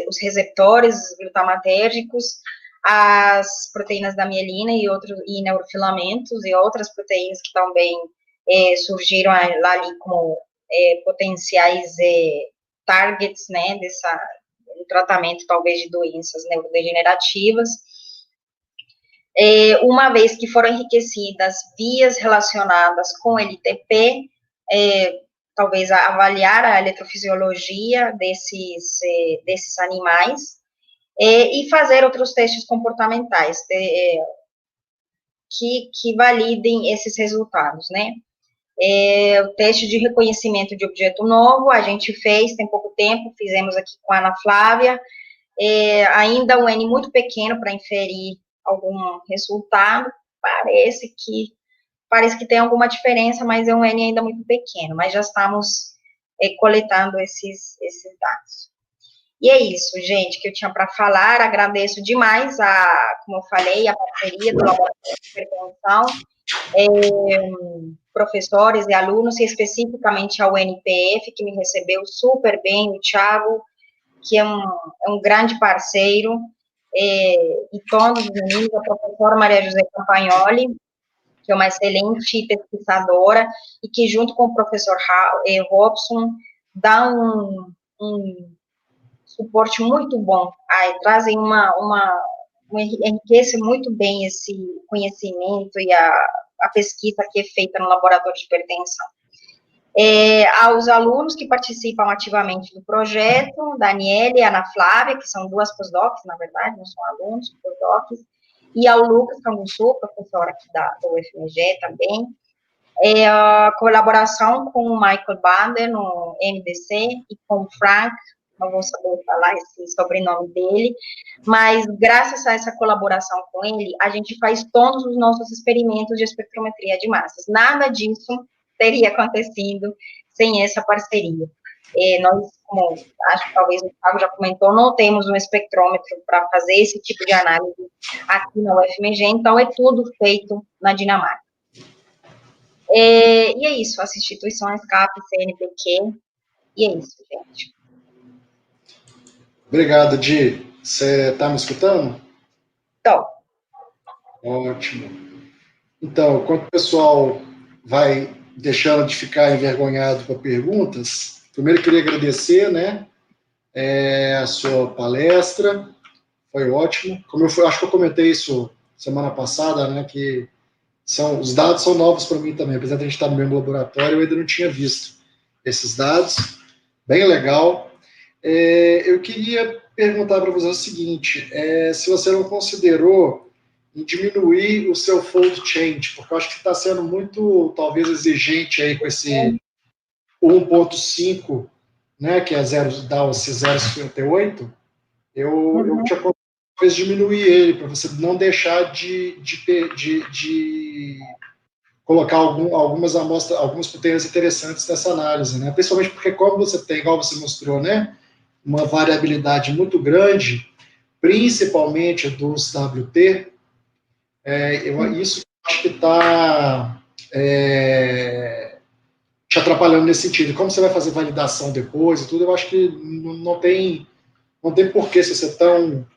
os receptores glutamatérgicos, as proteínas da mielina e neurofilamentos, e outras proteínas que também surgiram lá ali como potenciais targets, né, do tratamento, talvez, de doenças neurodegenerativas, uma vez que foram enriquecidas vias relacionadas com LTP, talvez avaliar a eletrofisiologia desses animais, e fazer outros testes comportamentais que validem esses resultados, né? O teste de reconhecimento de objeto novo, a gente fez, tem pouco tempo, fizemos aqui com a Ana Flávia, ainda um N muito pequeno para inferir algum resultado, parece que tem alguma diferença, mas é um N ainda muito pequeno, mas já estamos coletando esses dados. E é isso, gente, que eu tinha para falar. Agradeço demais como eu falei, a parceria do Laboratório de Hipertensão, professores e alunos, e especificamente ao NPF, que me recebeu super bem, o Thiago, que é um grande parceiro, e todos os meninos, a professora Maria José Campagnoli, que é uma excelente pesquisadora, e que junto com o professor Robson, dá um suporte muito bom, trazem enriquece muito bem esse conhecimento e a pesquisa que é feita no Laboratório de Hipertensão. Aos alunos que participam ativamente do projeto, Daniela e Ana Flávia, que são 2 pós-docs, na verdade, não são alunos, pós-docs, e ao Lucas Canguçu, professor aqui da UFMG também, a colaboração com o Michael Bander no MDC e com o Frank, não vou saber falar esse sobrenome dele, mas graças a essa colaboração com ele, a gente faz todos os nossos experimentos de espectrometria de massas. Nada disso teria acontecido sem essa parceria. Nós, como acho que talvez o Thiago já comentou, não temos um espectrômetro para fazer esse tipo de análise aqui na UFMG, então é tudo feito na Dinamarca. E é isso, as instituições CAP, CNPq, e é isso, gente.
Obrigado, Di. Você está me escutando?
Então.
Ótimo. Então, enquanto o pessoal vai deixando de ficar envergonhado com perguntas, primeiro eu queria agradecer, né, a sua palestra, foi ótimo. Como acho que eu comentei isso semana passada, né, que os dados são novos para mim também, apesar de a gente estar no mesmo laboratório, eu ainda não tinha visto esses dados, bem legal. Eu queria perguntar para você o seguinte, se você não considerou em diminuir o seu fold change, porque eu acho que está sendo muito, talvez, exigente aí com esse 1.5, né, que é dá esse 0,58, eu tinha talvez diminuir ele, para você não deixar de colocar algumas amostras, algumas proteínas interessantes nessa análise, né? Principalmente porque como você tem, igual você mostrou, né, uma variabilidade muito grande, principalmente dos WT, isso acho que está te atrapalhando nesse sentido. Como você vai fazer validação depois e tudo, eu acho que não tem porquê se você é tão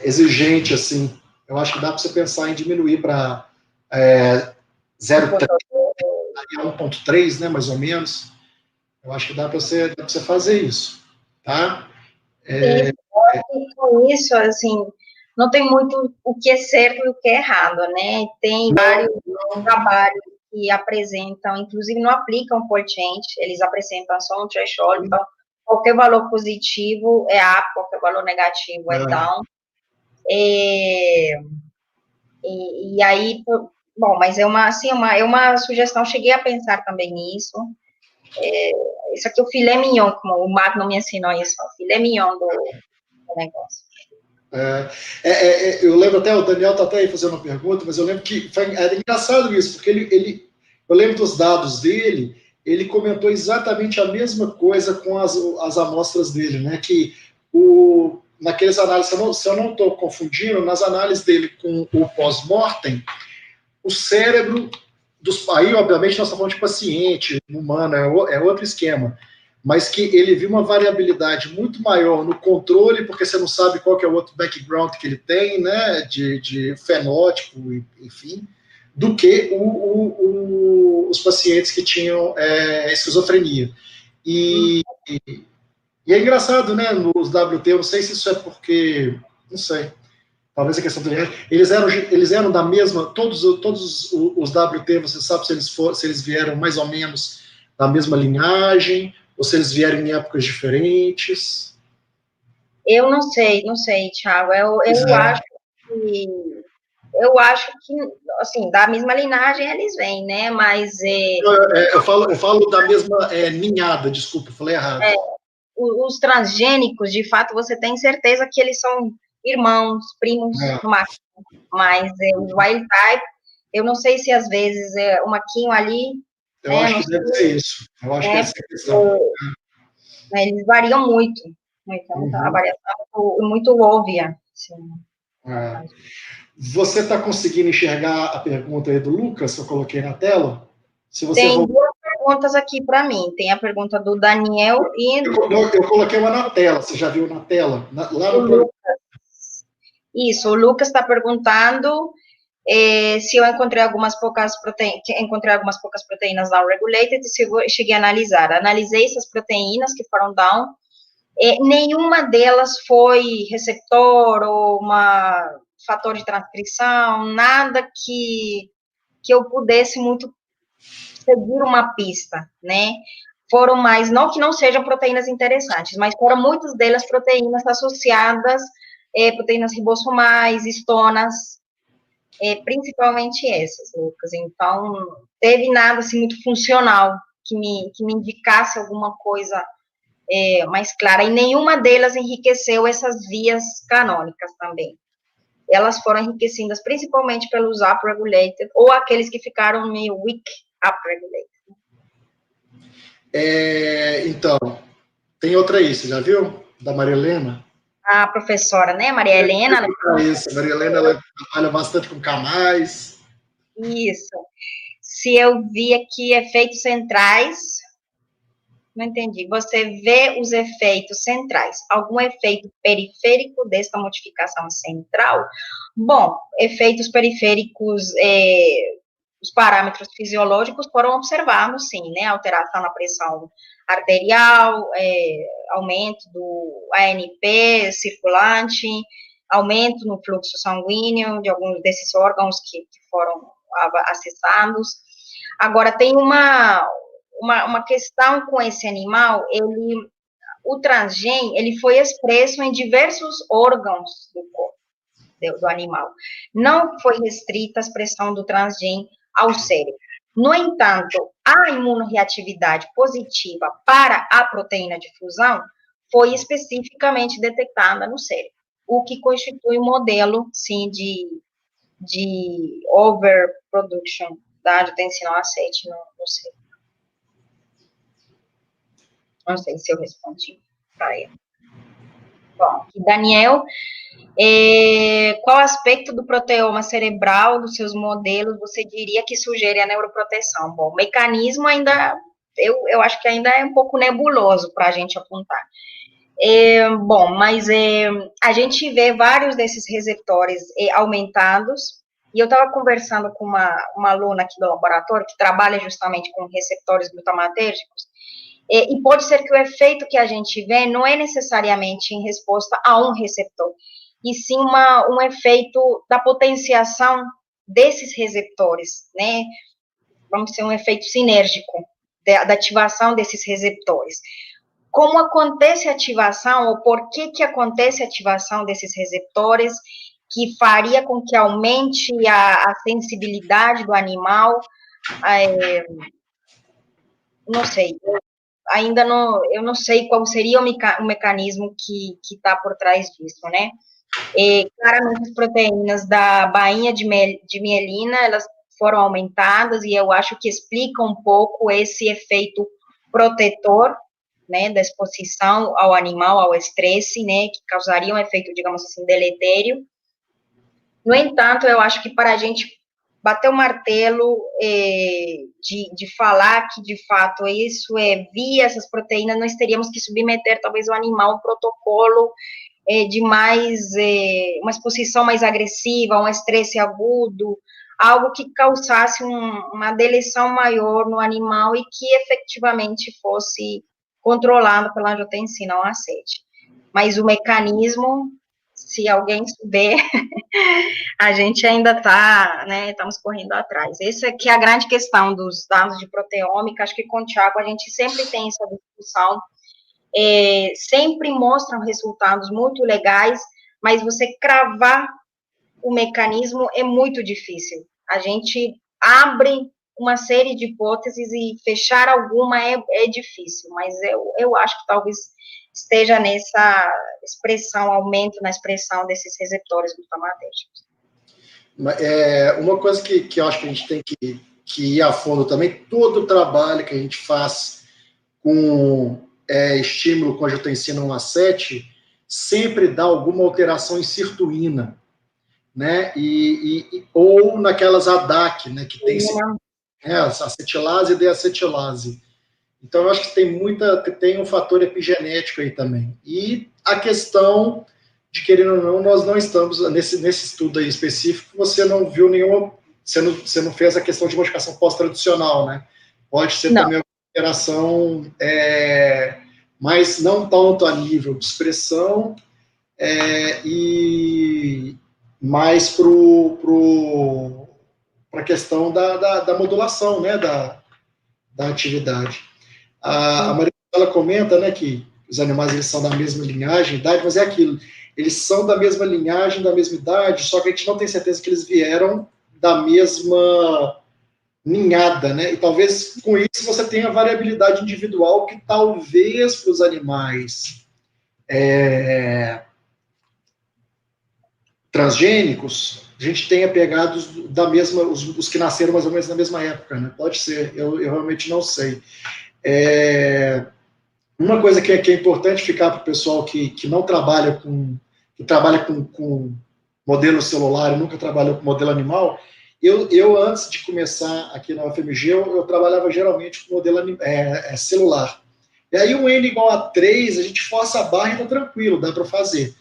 exigente assim. Eu acho que dá para você pensar em diminuir para 0,3 a 1,3, né, mais ou menos. Eu acho que dá para você fazer isso, tá?
Com isso, assim, não tem muito o que é certo e o que é errado, né? Tem vários trabalhos que apresentam, inclusive não aplicam pole change, eles apresentam só um threshold, então qualquer valor positivo é up, qualquer valor negativo é down. E aí, bom, mas assim, é uma sugestão, cheguei a pensar também nisso. Isso aqui é o filé mignon, como o Magno me ensinou isso, o filé mignon do negócio.
Eu lembro até, o Daniel está até aí fazendo uma pergunta, mas eu lembro que era engraçado isso, porque eu lembro dos dados dele, ele comentou exatamente a mesma coisa com as amostras dele, né? Que naqueles análises, se eu não estou confundindo, nas análises dele com o pós-mortem, o cérebro aí, obviamente, nós estamos falando de paciente, humano, é outro esquema, mas que ele viu uma variabilidade muito maior no controle, porque você não sabe qual que é o outro background que ele tem, né, de fenótipo, enfim, do que os pacientes que tinham esquizofrenia. E é engraçado, né, nos WT, eu não sei se isso é porque, não sei, talvez a questão do eles eram da mesma, todos os WT, você sabe se eles vieram mais ou menos da mesma linhagem, ou se eles vieram em épocas diferentes?
Eu não sei, Thiago. Eu acho que, assim, da mesma linhagem eles vêm, né? Mas
eu falo da mesma ninhada, desculpa, falei errado.
Os transgênicos, de fato, você tem certeza que eles são irmãos, primos, no máximo. Mas os wild type, eu não sei se às vezes é um maquinho ali.
Eu acho que deve ser isso. Eu acho que essa é a questão.
Eles variam muito. Então, a variação é muito óbvia. Assim.
Você está conseguindo enxergar a pergunta aí do Lucas, que eu coloquei na tela? Se você
tem duas perguntas aqui para mim. Tem a pergunta do Daniel e...
Eu coloquei uma na tela. Você já viu na tela? Lá no programa.
Isso, o Lucas está perguntando se eu encontrei algumas poucas proteínas down regulated e se eu cheguei a analisar. Analisei essas proteínas que foram down. Nenhuma delas foi receptor ou fator de transcrição, nada que eu pudesse muito seguir uma pista, né? Foram mais, não que não sejam proteínas interessantes, mas foram muitas delas proteínas associadas, proteínas ribossomais, estonas, principalmente essas, Lucas. Então, teve nada assim muito funcional que me indicasse alguma coisa mais clara, e nenhuma delas enriqueceu essas vias canônicas também. Elas foram enriquecidas principalmente pelos upregulated, ou aqueles que ficaram meio weak upregulated.
Então, tem outra aí, você já viu? Da Maria Helena?
A professora, né, Maria Helena?
Isso, a Maria Helena, ela trabalha bastante com canais.
Isso. Se eu vi aqui efeitos centrais, não entendi. Você vê os efeitos centrais. Algum efeito periférico desta modificação central? Bom, efeitos periféricos, os parâmetros fisiológicos foram observados, sim, né? Alteração na pressão arterial, aumento do ANP circulante, aumento no fluxo sanguíneo de alguns desses órgãos que foram acessados. Agora, tem uma questão com esse animal, o transgene, ele foi expresso em diversos órgãos do corpo do animal. Não foi restrita a expressão do transgene ao cérebro. No entanto, a imunorreatividade positiva para a proteína de fusão foi especificamente detectada no cérebro, o que constitui um modelo, sim, de overproduction da angiotensina A7 no cérebro. Não sei se eu respondi para ele. Bom, Daniel, qual aspecto do proteoma cerebral dos seus modelos você diria que sugere a neuroproteção? Bom, o mecanismo ainda, eu acho que ainda é um pouco nebuloso para a gente apontar. Bom, mas a gente vê vários desses receptores aumentados, e eu estava conversando com uma aluna aqui do laboratório que trabalha justamente com receptores glutamatérgicos, e pode ser que o efeito que a gente vê não é necessariamente em resposta a um receptor, e sim um efeito da potenciação desses receptores, né? Vamos dizer, um efeito sinérgico da ativação desses receptores. Como acontece a ativação, ou por que acontece a ativação desses receptores, que faria com que aumente a sensibilidade do animal, não sei, eu não sei qual seria o mecanismo que está por trás disso, né? Claramente as proteínas da bainha de mielina, elas foram aumentadas, e eu acho que explica um pouco esse efeito protetor, né, da exposição ao animal, ao estresse, né, que causaria um efeito, digamos assim, deletério. No entanto, eu acho que para a gente bater o martelo de falar que, de fato, isso via essas proteínas, nós teríamos que submeter, talvez, o animal a um protocolo de uma exposição mais agressiva, um estresse agudo, algo que causasse uma deleção maior no animal e que efetivamente fosse controlado pela angiotensina A7. Mas o mecanismo, se alguém souber, a gente ainda está, né, estamos correndo atrás. Essa aqui é a grande questão dos dados de proteômica. Acho que com o Thiago a gente sempre tem essa discussão, sempre mostram resultados muito legais, mas você cravar o mecanismo é muito difícil. A gente abre uma série de hipóteses e fechar alguma é difícil, mas eu acho que talvez esteja nessa expressão, aumento na expressão desses receptores glutamatérgicos.
Uma coisa que eu acho que a gente tem que ir a fundo também, todo o trabalho que a gente faz com estímulo com angiotensina 1A7 sempre dá alguma alteração em sirtuína, né? Ou naquelas ADAC, né? Que tem acetilase e deacetilase. Então, eu acho que tem um fator epigenético aí também. E a questão de, querendo ou não, nós não estamos, nesse estudo aí específico, você não viu nenhuma, você não fez a questão de modificação pós-tradicional, né? Pode ser também uma alteração, mas não tanto a nível de expressão, e mais para a questão da modulação, né, da atividade. A Maria ela comenta, né, que os animais eles são da mesma linhagem, idade, mas é aquilo, eles são da mesma linhagem, da mesma idade, só que a gente não tem certeza que eles vieram da mesma ninhada, né? E talvez com isso você tenha variabilidade individual que talvez para os animais transgênicos a gente tenha pegado os que nasceram mais ou menos na mesma época, né? Pode ser, eu realmente não sei. Uma coisa que é importante ficar para o pessoal que não trabalha que trabalha com modelo celular e nunca trabalhou com modelo animal, eu antes de começar aqui na UFMG, eu trabalhava geralmente com modelo celular. E aí um N igual a 3, a gente força a barra e tá tranquilo, dá para fazer.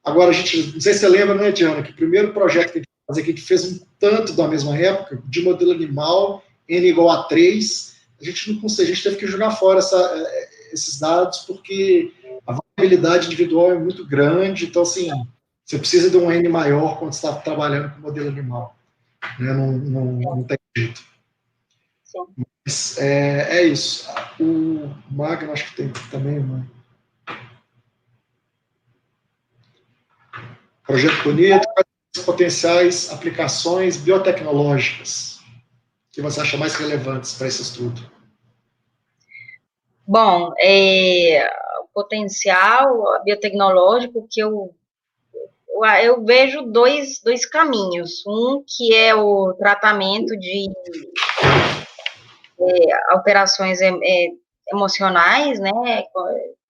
Agora, a gente, não sei se você lembra, né, Diana, que o primeiro projeto que a gente fazia, que a gente fez um tanto da mesma época, de modelo animal, N igual a 3, a gente não conseguiu, a gente teve que jogar fora esses dados, porque a variabilidade individual é muito grande, então, assim, você precisa de um N maior quando você está trabalhando com modelo animal. Né? Não tem jeito. Sim. Mas é isso. O Magno, acho que tem também, né? Projeto bonito, quais as potenciais aplicações biotecnológicas que você acha mais relevantes para esse estudo?
Bom, o potencial biotecnológico que eu vejo dois caminhos. Um que é o tratamento de alterações emocionais, né,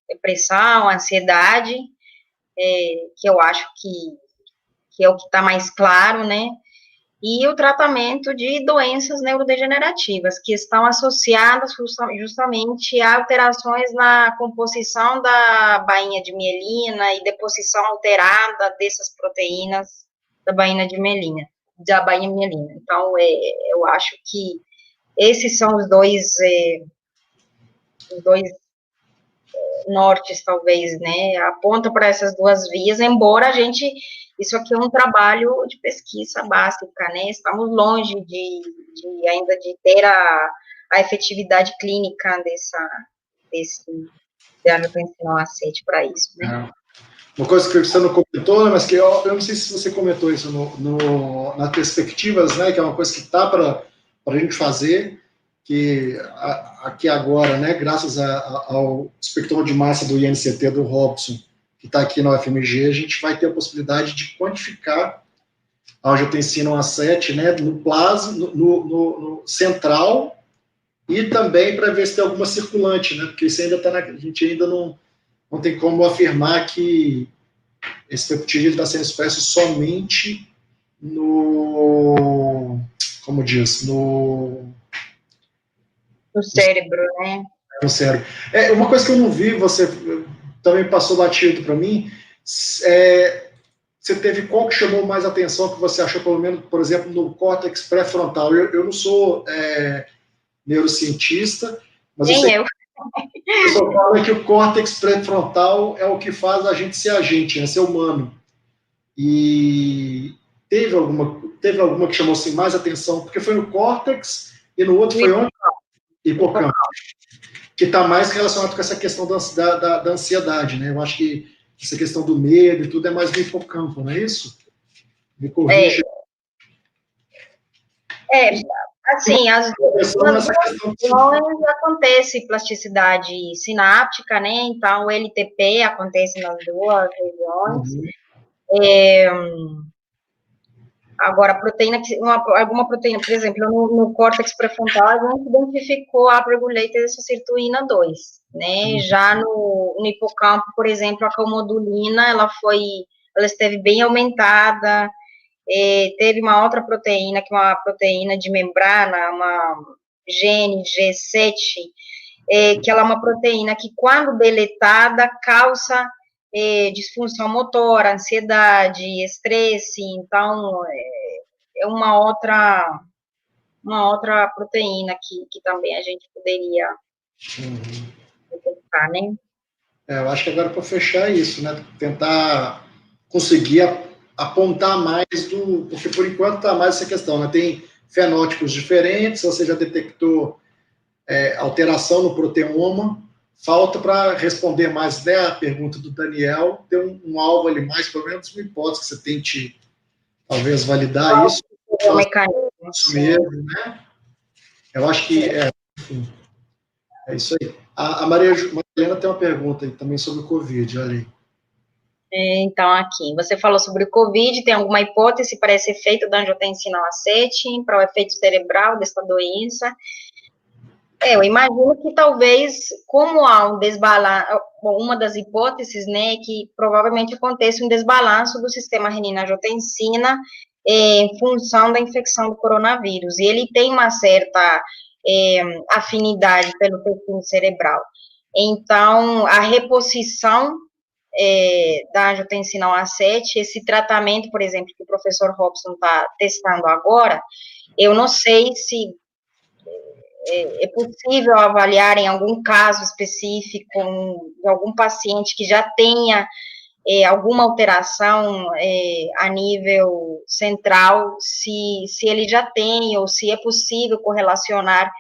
depressão, ansiedade, que eu acho que é o que está mais claro, né, e o tratamento de doenças neurodegenerativas, que estão associadas justamente a alterações na composição da bainha de mielina e deposição alterada dessas proteínas da bainha de mielina, Então, eu acho que esses são os dois nortes, talvez, né, aponta para essas duas vias, embora isso aqui é um trabalho de pesquisa básica, né, estamos longe ainda de ter a efetividade clínica desse angiotensinal aceite para isso, né.
Uma coisa que você não comentou, mas que eu não sei se você comentou isso nas perspectivas, né, que é uma coisa que está para a gente fazer, que aqui agora, né, graças ao espectrômetro de massa do INCT do Robson, que está aqui na UFMG, a gente vai ter a possibilidade de quantificar a angiotensina 1A7, né, no plasma, no central, e também para ver se tem alguma circulante, né, porque isso ainda está a gente ainda não tem como afirmar que esse peptídeo está sendo expresso somente como diz,
no cérebro, né?
No cérebro. Uma coisa que eu não vi, você também passou batido para mim, você teve qual que chamou mais atenção, que você achou, pelo menos, por exemplo, no córtex pré-frontal? Eu não sou neurocientista, mas eu só falo que o córtex pré-frontal é o que faz a gente ser agente, né, ser humano. E teve alguma que chamou assim, mais atenção, porque foi no córtex e no outro foi onde? Hipocampo. Que está mais relacionado com essa questão da ansiedade, né? Eu acho que essa questão do medo e tudo é mais no hipocampo, não é isso? Me corrija.
Assim, as duas regiões acontece plasticidade sináptica, né? Então, o LTP acontece nas duas regiões. Agora, alguma proteína, por exemplo, no córtex pré-frontal, a gente identificou a upregulated sirtuína 2, né? Já no hipocampo, por exemplo, a calmodulina, ela esteve bem aumentada. Teve uma outra proteína, que é uma proteína de membrana, uma GNG7, que ela é uma proteína que, quando deletada, causa disfunção motora, ansiedade, estresse. Então, é uma outra proteína que também a gente poderia detectar, né?
Eu acho que agora, para fechar isso, né, tentar conseguir apontar mais porque por enquanto está mais essa questão, né, tem fenótipos diferentes, você já detectou alteração no proteoma, falta para responder mais, né, a pergunta do Daniel, ter um alvo ali mais, pelo menos uma hipótese que você tente, talvez, validar isso.
O mecanismo.
Isso mesmo, né? Eu acho que, enfim, é isso aí. A Marilena tem uma pergunta aí também sobre o Covid, olha aí.
Então, aqui, você falou sobre o Covid, tem alguma hipótese para esse efeito da angiotensina aceite, para o efeito cerebral dessa doença? Eu imagino que talvez, como há um desbalanço, uma das hipóteses, né, que provavelmente aconteça um desbalanço do sistema renina-angiotensina em função da infecção do coronavírus, e ele tem uma certa afinidade pelo perfil cerebral. Então, a reposição da angiotensina A7, esse tratamento, por exemplo, que o professor Robson está testando agora, eu não sei se é possível avaliar em algum caso específico, em algum paciente que já tenha alguma alteração a nível central, se ele já tem, ou se é possível correlacionar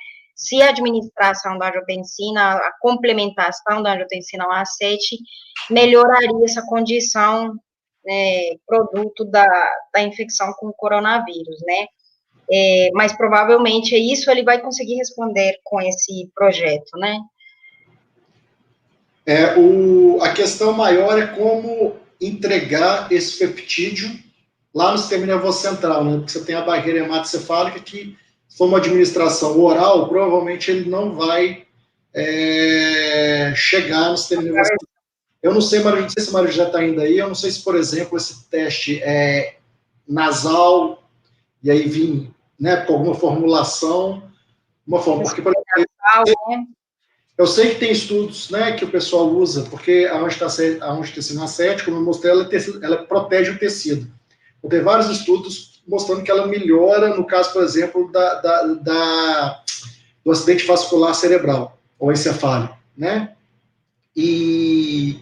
se a administração da angiotensina, a complementação da angiotensina ao ACET, melhoraria essa condição, produto da infecção com o coronavírus, né? Mas provavelmente isso ele vai conseguir responder com esse projeto, né?
A questão maior é como entregar esse peptídeo lá no sistema nervoso central, né? Porque você tem a barreira hematocefálica que, se for uma administração oral, provavelmente ele não vai chegar no sistema nervoso central. Eu não sei, não sei se a Maria já está ainda aí, eu não sei se, por exemplo, esse teste é nasal, e aí vir, né, com alguma formulação, porque, por exemplo, eu sei que tem estudos, né, que o pessoal usa, porque a angiotensina 7, como eu mostrei, ela protege o tecido. Então, tem vários estudos mostrando que ela melhora, no caso, por exemplo, do acidente vascular cerebral, ou encefálico, né? E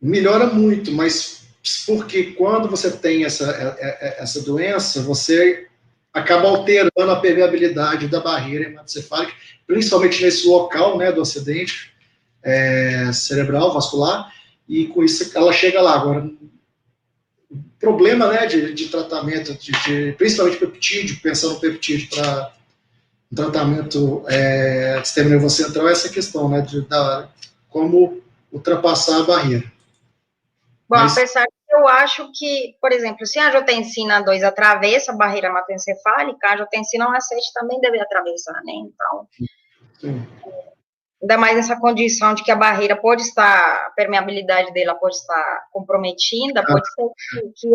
melhora muito, mas porque quando você tem essa doença, você acaba alterando a permeabilidade da barreira hematocefálica, principalmente nesse local, né, do acidente cerebral, vascular, e com isso ela chega lá. Agora, o problema, né, de tratamento, principalmente peptídeo, pensando no peptídeo para tratamento do sistema nervoso central, é essa questão, né, como ultrapassar a barreira.
Bom, apesar que eu acho que, por exemplo, se a angiotensina 2 atravessa a barreira hematoencefálica, a angiotensina 1 a 7 também deve atravessar, né? Então, sim, ainda mais nessa condição de que a barreira pode estar, a permeabilidade dela pode estar comprometida, pode ser que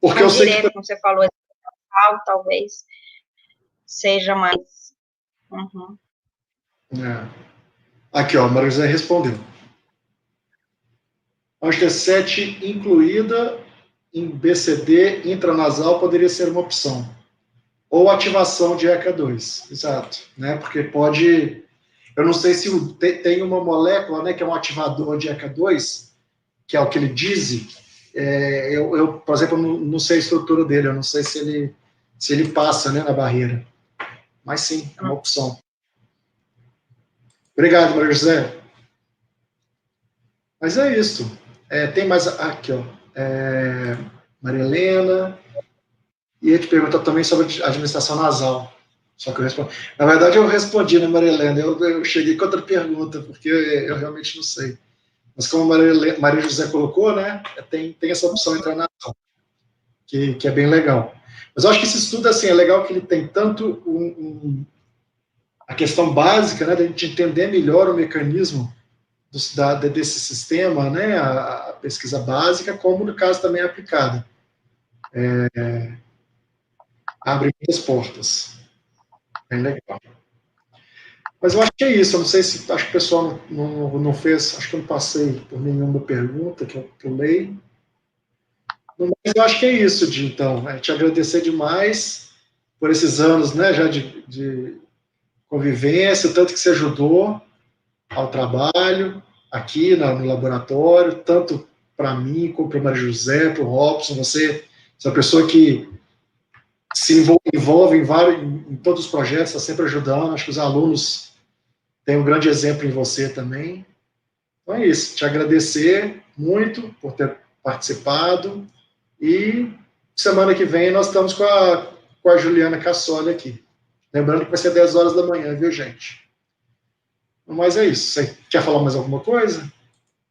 porque eu sei
direto, como você falou, talvez seja mais. Uhum.
Aqui, ó, a Maria José respondeu. A 7 incluída em BCD intranasal poderia ser uma opção. Ou ativação de ECA2, exato, né? Porque pode, eu não sei se tem uma molécula, né, que é um ativador de ECA2, que é o que ele diz. Eu, por exemplo, não sei a estrutura dele, eu não sei se ele passa, né, na barreira. Mas sim, é uma opção. Obrigado, Maria José. Mas é isso. Tem mais aqui, ó. Maria Helena. E ele te perguntou também sobre administração nasal. Só que eu respondi. Na verdade, eu respondi, né, Maria Helena? Eu cheguei com outra pergunta, porque eu realmente não sei. Mas como a Maria José colocou, né, tem essa opção entrar na ação, que é bem legal. Mas eu acho que esse estudo, assim, é legal que ele tem tanto a questão básica, né, da gente entender melhor o mecanismo desse sistema, né, a pesquisa básica, como no caso também é aplicada. Abre muitas portas. Bem legal. Mas eu acho que é isso. Eu não sei se acho que o pessoal não fez. Acho que eu não passei por nenhuma pergunta que eu leio. Mas eu acho que é isso, Di. Então, te agradecer demais por esses anos, né, já de convivência, o tanto que você ajudou ao trabalho aqui no laboratório, tanto para mim como para o Maria José, para o Robson. Você é uma pessoa que se envolve em todos os projetos, está sempre ajudando. Acho que os alunos têm um grande exemplo em você também. Então é isso. Te agradecer muito por ter participado. E semana que vem nós estamos com a Juliana Cassoli aqui. Lembrando que vai ser 10 horas da manhã, viu, gente? Mas é isso. Você quer falar mais alguma coisa?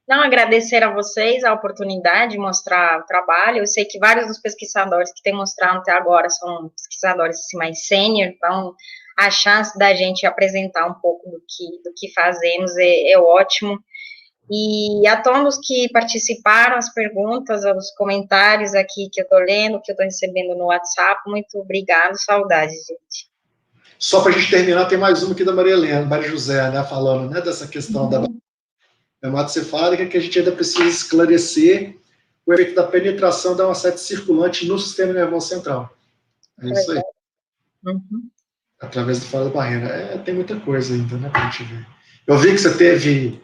Não, agradecer a vocês a oportunidade de mostrar o trabalho. Eu sei que vários dos pesquisadores que têm mostrado até agora são pesquisadores assim, mais sênior, então a chance da gente apresentar um pouco do que fazemos é ótimo. E a todos que participaram, as perguntas, os comentários aqui que eu estou lendo, que eu estou recebendo no WhatsApp, muito obrigado, saudades, gente.
Só para a gente terminar, tem mais uma aqui da Maria Helena, Maria José, né, falando, né, dessa questão da hematocefálica, que a gente ainda precisa esclarecer o efeito da penetração da macete circulante no sistema nervoso central. É isso aí.
Uhum.
Através do fora da barreira. Tem muita coisa ainda, né, para a gente ver. Eu vi que você teve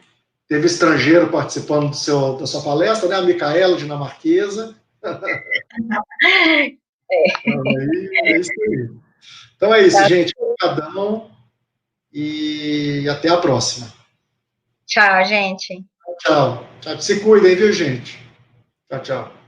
estrangeiro participando da sua palestra, né, a Micaela, dinamarquesa. É isso aí. Então é isso, gente. Obrigadão e até a próxima.
Tchau, gente.
Tchau. Tchau. Se cuidem, viu, gente? Tchau, tchau.